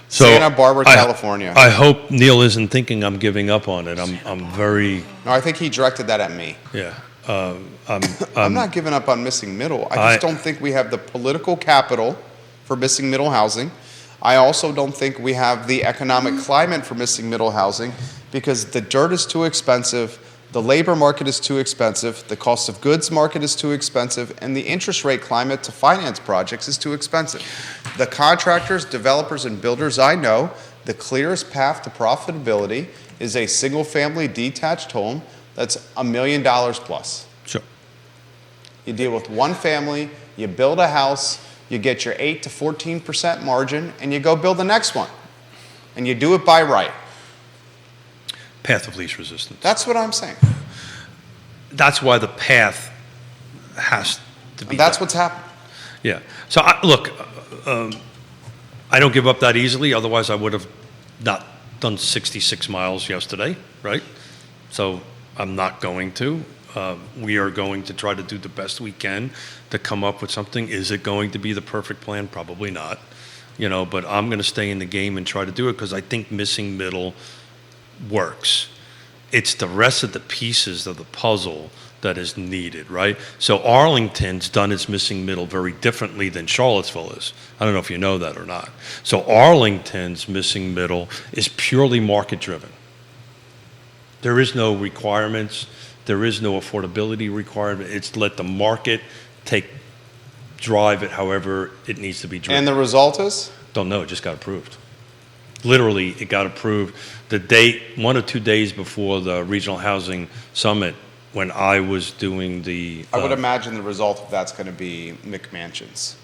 So Santa Barbara, California. I hope Neil isn't thinking I'm giving up on it. I'm very... No, I think he directed that at me. Yeah. I'm not giving up on missing middle. I just don't think we have the political capital for missing middle housing. I also don't think we have the economic climate for missing middle housing because the dirt is too expensive, the labor market is too expensive, the cost of goods market is too expensive, and the interest rate climate to finance projects is too expensive. The contractors, developers, and builders I know, the clearest path to profitability is a single-family detached home that's $1 million plus. Sure. You deal with one family, you build a house, you get your 8 to 14% margin, and you go build the next one. And you do it by right. Path of least resistance. That's what I'm saying. That's why the path has to be And that's done. what's happened. Yeah. So, look, I don't give up that easily. Otherwise, I would have not done 66 miles yesterday, right? So I'm not going to. We are going to try to do the best we can to come up with something. Is it going to be the perfect plan? Probably not. But I'm going to stay in the game and try to do it because I think missing middle works. It's the rest of the pieces of the puzzle that is needed, right? So Arlington's done its missing middle very differently than Charlottesville is. I don't know if you know that or not. So Arlington's missing middle is purely market driven. There is no requirements. There is no affordability requirement. It's let the market drive it however it needs to be driven. And the result is? Don't know. It just got approved. Literally, it got approved the date 1 or 2 days before the Regional Housing Summit when I was doing the... I would imagine the result of that's going to be McMansions.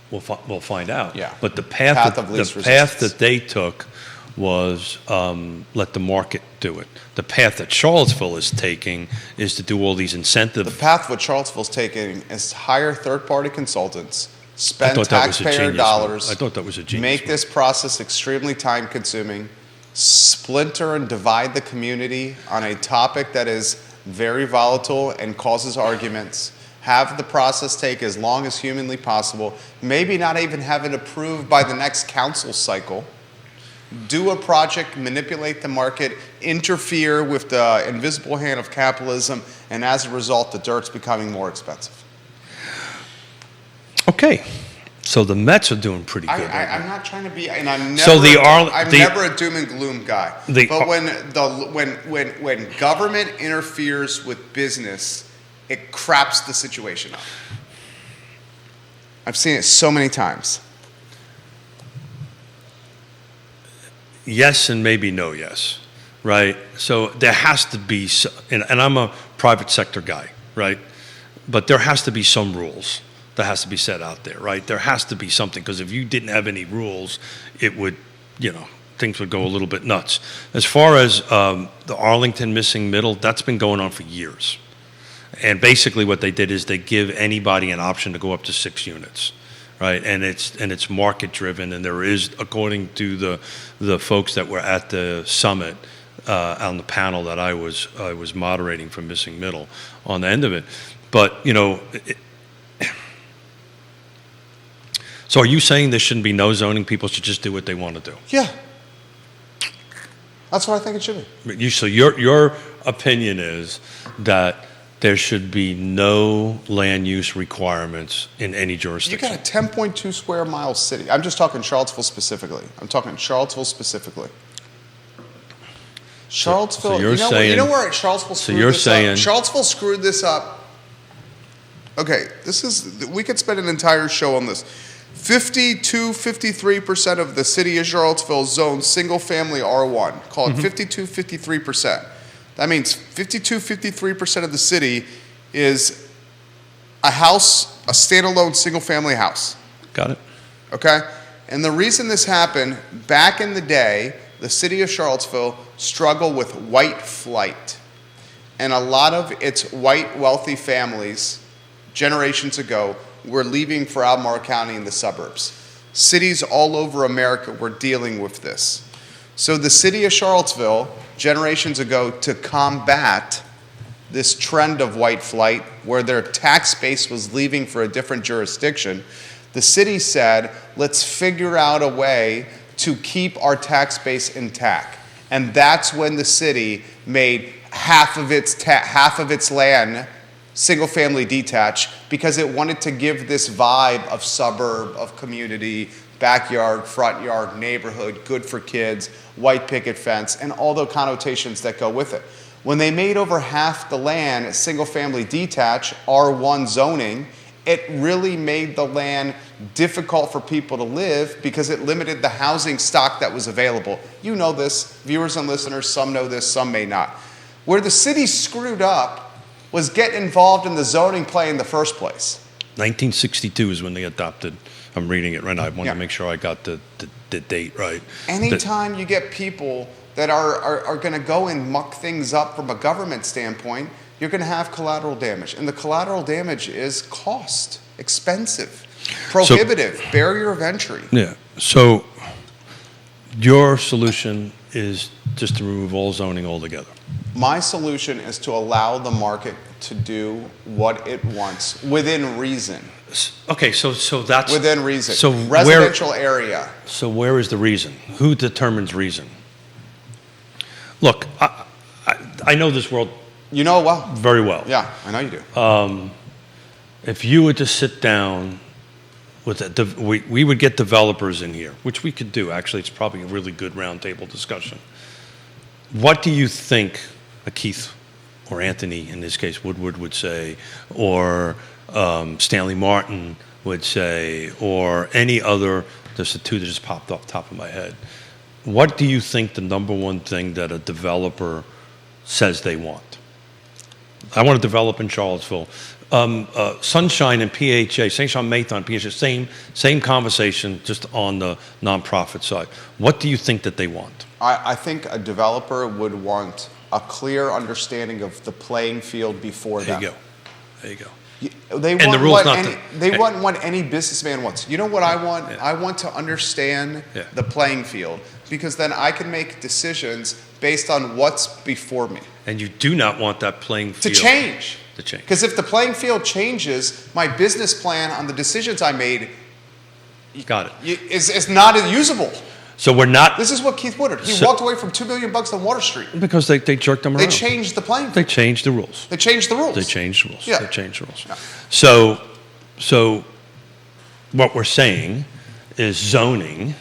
We'll find out. Yeah. But the path resistance. that they took was let the market do it. The path that Charlottesville is taking is to do all these incentives. The path what Charlottesville's taking is hire third-party consultants, spend I thought that was a taxpayer genius dollars, move. I thought that was a genius make move. this process extremely time-consuming, splinter and divide the community on a topic that is very volatile and causes arguments, have the process take as long as humanly possible, maybe not even have it approved by the next council cycle, do a project, manipulate the market, interfere with the invisible hand of capitalism, and as a result, the dirt's becoming more expensive. Okay. So the Mets are doing pretty good. I'm not trying to be, and I'm never, So never a doom and gloom guy. But when government interferes with business, it craps the situation up. I've seen it so many times. Yes and maybe no yes, right? So there has to be, and I'm a private sector guy, right? But there has to be some rules that has to be set out there, right? There has to be something, because if you didn't have any rules, it would, things would go a little bit nuts. As far as the Arlington missing middle, that's been going on for years. And basically what they did is they give anybody an option to go up to 6 units. Right, and it's market driven, and there is, according to the folks that were at the summit on the panel that I was moderating for missing middle on the end of it. But so are you saying there shouldn't be no zoning? People should just do what they want to do? Yeah, that's what I think it should be. So your opinion is that there should be no land use requirements in any jurisdiction. You got a 10.2 square mile city. I'm just talking Charlottesville specifically. Charlottesville, So you're saying, you know where Charlottesville screwed this up? Charlottesville screwed this up. Okay, we could spend an entire show on this. 53% of the city of Charlottesville is zoned single family R1. Call it 53%. That means 53% of the city is a house, a standalone single-family house. Got it? Okay? And the reason this happened, back in the day, the city of Charlottesville struggled with white flight. And a lot of its white wealthy families, generations ago, were leaving for Albemarle County in the suburbs. Cities all over America were dealing with this. So the city of Charlottesville, generations ago, to combat this trend of white flight, where their tax base was leaving for a different jurisdiction, the city said, let's figure out a way to keep our tax base intact. And that's when the city made half of its land single-family detached, because it wanted to give this vibe of suburb, of community, backyard, front yard, neighborhood, good for kids, white picket fence, and all the connotations that go with it. When they made over half the land single-family detached, R1 zoning, it really made the land difficult for people to live because it limited the housing stock that was available. You know this, viewers and listeners, some know this, some may not. Where the city screwed up was getting involved in the zoning play in the first place. 1962 is when they adopted. I'm reading it right now. I wanted to make sure I got the date right. Anytime you get people that are going to go and muck things up from a government standpoint, you're going to have collateral damage. And the collateral damage is cost, expensive, prohibitive, barrier of entry. Yeah. So your solution is just to remove all zoning altogether. My solution is to allow the market to do what it wants within reason. Okay, so that's within reason. So residential area. So where is the reason? Who determines reason? Look, I know this world. You know it well. Very well. Yeah, I know you do. If you were to sit down with we would get developers in here, which we could do. Actually, it's probably a really good roundtable discussion. What do you think Keith or Anthony, in this case, Woodward would say, or Stanley Martin would say, or any other? There's the two that just popped off the top of my head. What do you think the number one thing that a developer says they want? I want to develop in Charlottesville. Sunshine and PHA, St. John Maython, PHA, same conversation, just on the nonprofit side. What do you think that they want? I think a developer would want a clear understanding of the playing field before them. There you go. They and want the rules want what any businessman wants. You know what I want? Yeah. I want to understand the playing field, because then I can make decisions based on what's before me. And you do not want that playing field to change. Because if the playing field changes, my business plan on the decisions I made is not usable. So we're not. This is what Keith Woodard. He walked away from $2 million on Water Street because they jerked them around. They changed the playing field. They changed the rules. They changed the rules. They changed the rules. Yeah. They changed the rules. Yeah. So what we're saying is zoning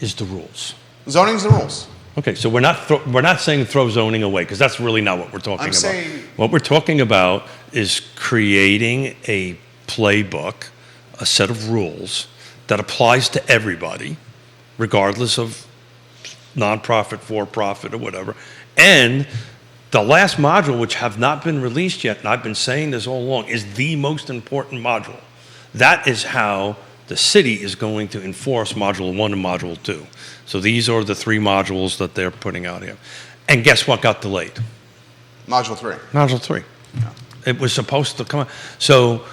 is the rules. Zoning's the rules. Okay, so we're not saying throw zoning away, because that's really not what we're talking about. What we're talking about is creating a playbook, a set of rules that applies to everybody, regardless of nonprofit, for-profit, or whatever. And the last module, which have not been released yet, and I've been saying this all along, is the most important module. That is how the city is going to enforce Module 1 and Module 2. So these are the three modules that they're putting out here. And guess what got delayed? Module 3. Module 3. Yeah. It was supposed to come out. So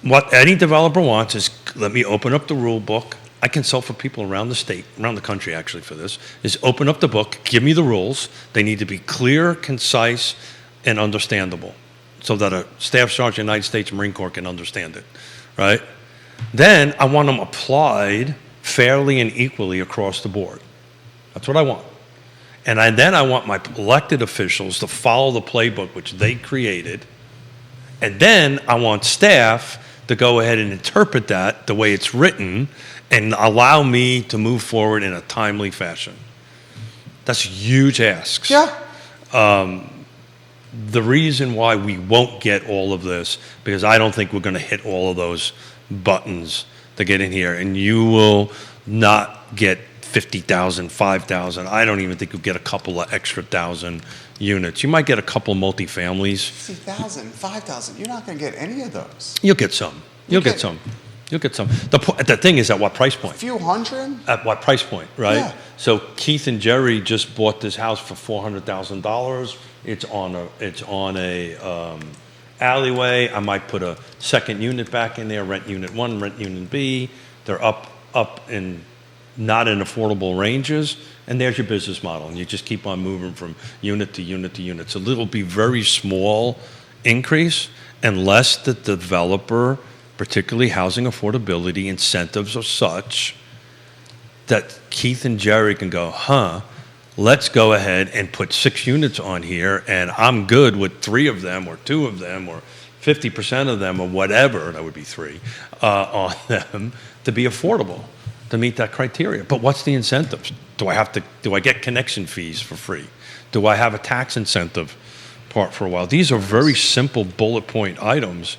what any developer wants is, let me open up the rule book. I consult for people around the state, around the country actually for this, is open up the book, give me the rules. They need to be clear, concise, and understandable so that a staff sergeant in the United States Marine Corps can understand it, right? Then I want them applied fairly and equally across the board. That's what I want. And then I want my elected officials to follow the playbook which they created. And then I want staff to go ahead and interpret that the way it's written and allow me to move forward in a timely fashion. That's huge asks. Yeah. The reason why we won't get all of this, because I don't think we're going to hit all of those buttons to get in here, and you will not get 50,000, 5,000. I don't even think you'll get a couple of extra thousand units. You might get a couple multifamilies. 50,000, 5,000. You're not going to get any of those. You'll get some. You'll get some. You'll get some. The thing is, at what price point? A few hundred? At what price point, right? Yeah. So Keith and Jerry just bought this house for $400,000. It's on a alleyway. I might put a second unit back in there, rent unit 1, rent unit B. They're up in not in affordable ranges, and there's your business model. And you just keep on moving from unit to unit to unit. So it'll be very small increase unless the developer, particularly housing affordability incentives are such that Keith and Jerry can go, let's go ahead and put 6 units on here, and I'm good with 3 of them or 2 of them or 50% of them or whatever, that would be 3, on them to be affordable, to meet that criteria. But what's the incentives? Do I get connection fees for free? Do I have a tax incentive part for a while? These are very simple bullet point items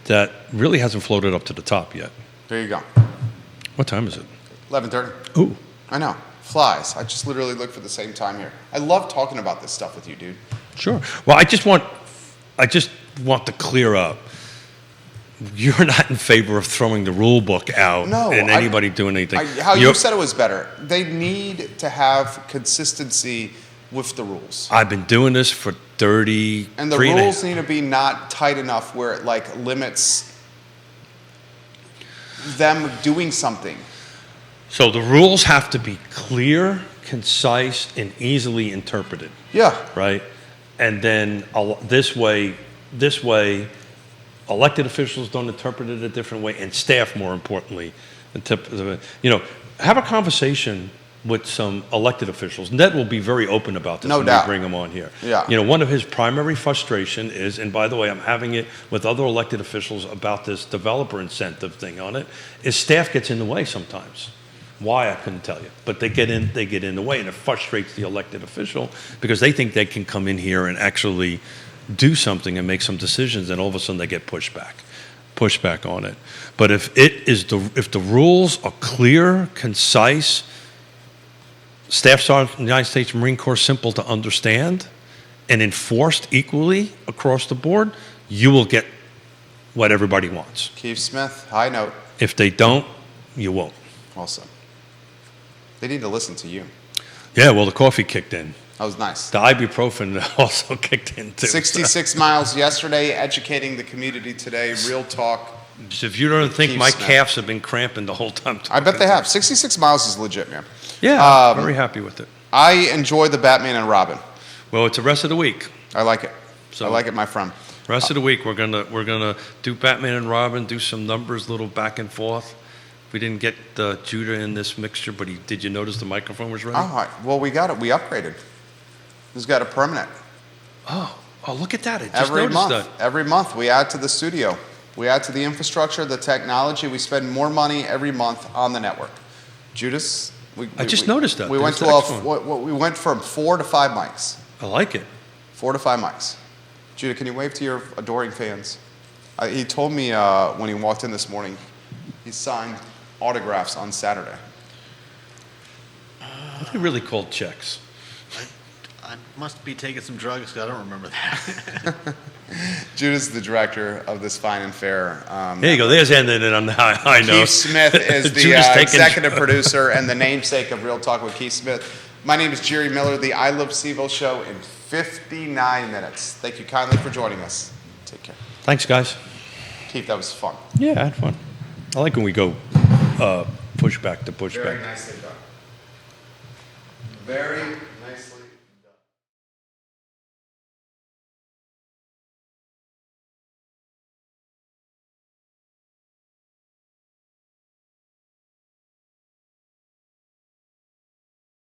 that really hasn't floated up to the top yet. There you go. What time is it? 11:30. Ooh. I know. Flies. I just literally look for the same time here. I love talking about this stuff with you, dude. Sure. Well, I just want to clear up. You're not in favor of throwing the rule book out and anybody doing anything. You said it was better. They need to have consistency with the rules. I've been doing this for 30. And the rules need to be not tight enough where it like limits them doing something. So the rules have to be clear, concise, and easily interpreted. Yeah. Right? And then this way, elected officials don't interpret it a different way, and staff, more importantly, have a conversation with some elected officials. Ned will be very open about this when we bring him on here. Yeah. One of his primary frustration is, and by the way, I'm having it with other elected officials about this developer incentive thing on it, is staff gets in the way sometimes. Why, I couldn't tell you. But they get in the way, and it frustrates the elected official because they think they can come in here and actually do something and make some decisions, and all of a sudden they get pushback on it. But if the rules are clear, concise, Staff Sergeant United States Marine Corps, simple to understand, and enforced equally across the board, you will get what everybody wants. Keith Smith, high note. If they don't, you won't. Also, they need to listen to you. Yeah, well, the coffee kicked in. That was nice. The ibuprofen also kicked in too. 66 miles yesterday, educating the community today. Real talk. So if you don't think my calves have been cramping the whole time. I bet they have. 66 miles is legit, man. Yeah, very happy with it. I enjoy the Batman and Robin. Well, it's the rest of the week. I like it. I like it, my friend. Rest of the week, we're gonna do Batman and Robin, do some numbers, little back and forth. We didn't get Judah in this mixture, but did you notice the microphone was ready? Well, we got it. We upgraded. He's got a permanent. Oh, look at that. I just noticed that. Every month we add to the studio. We add to the infrastructure, the technology. We spend more money every month on the network. Judas, I just noticed that. We went from 4 to 5 mics. I like it. 4 to 5 mics. Judah, can you wave to your adoring fans? He told me when he walked in this morning, he signed autographs on Saturday. What are they really called checks? I must be taking some drugs because I don't remember that. Judah's the director of this fine and fair. There you go. There's ending it on the high note. Keith Smith is the executive producer and the namesake of Real Talk with Keith Smith. My name is Jerry Miller, the I Love CVille show in 59 minutes. Thank you kindly for joining us. Take care. Thanks, guys. Keith, that was fun. Yeah, I had fun. I like when we go pushback to pushback. Very nicely done. Very nicely.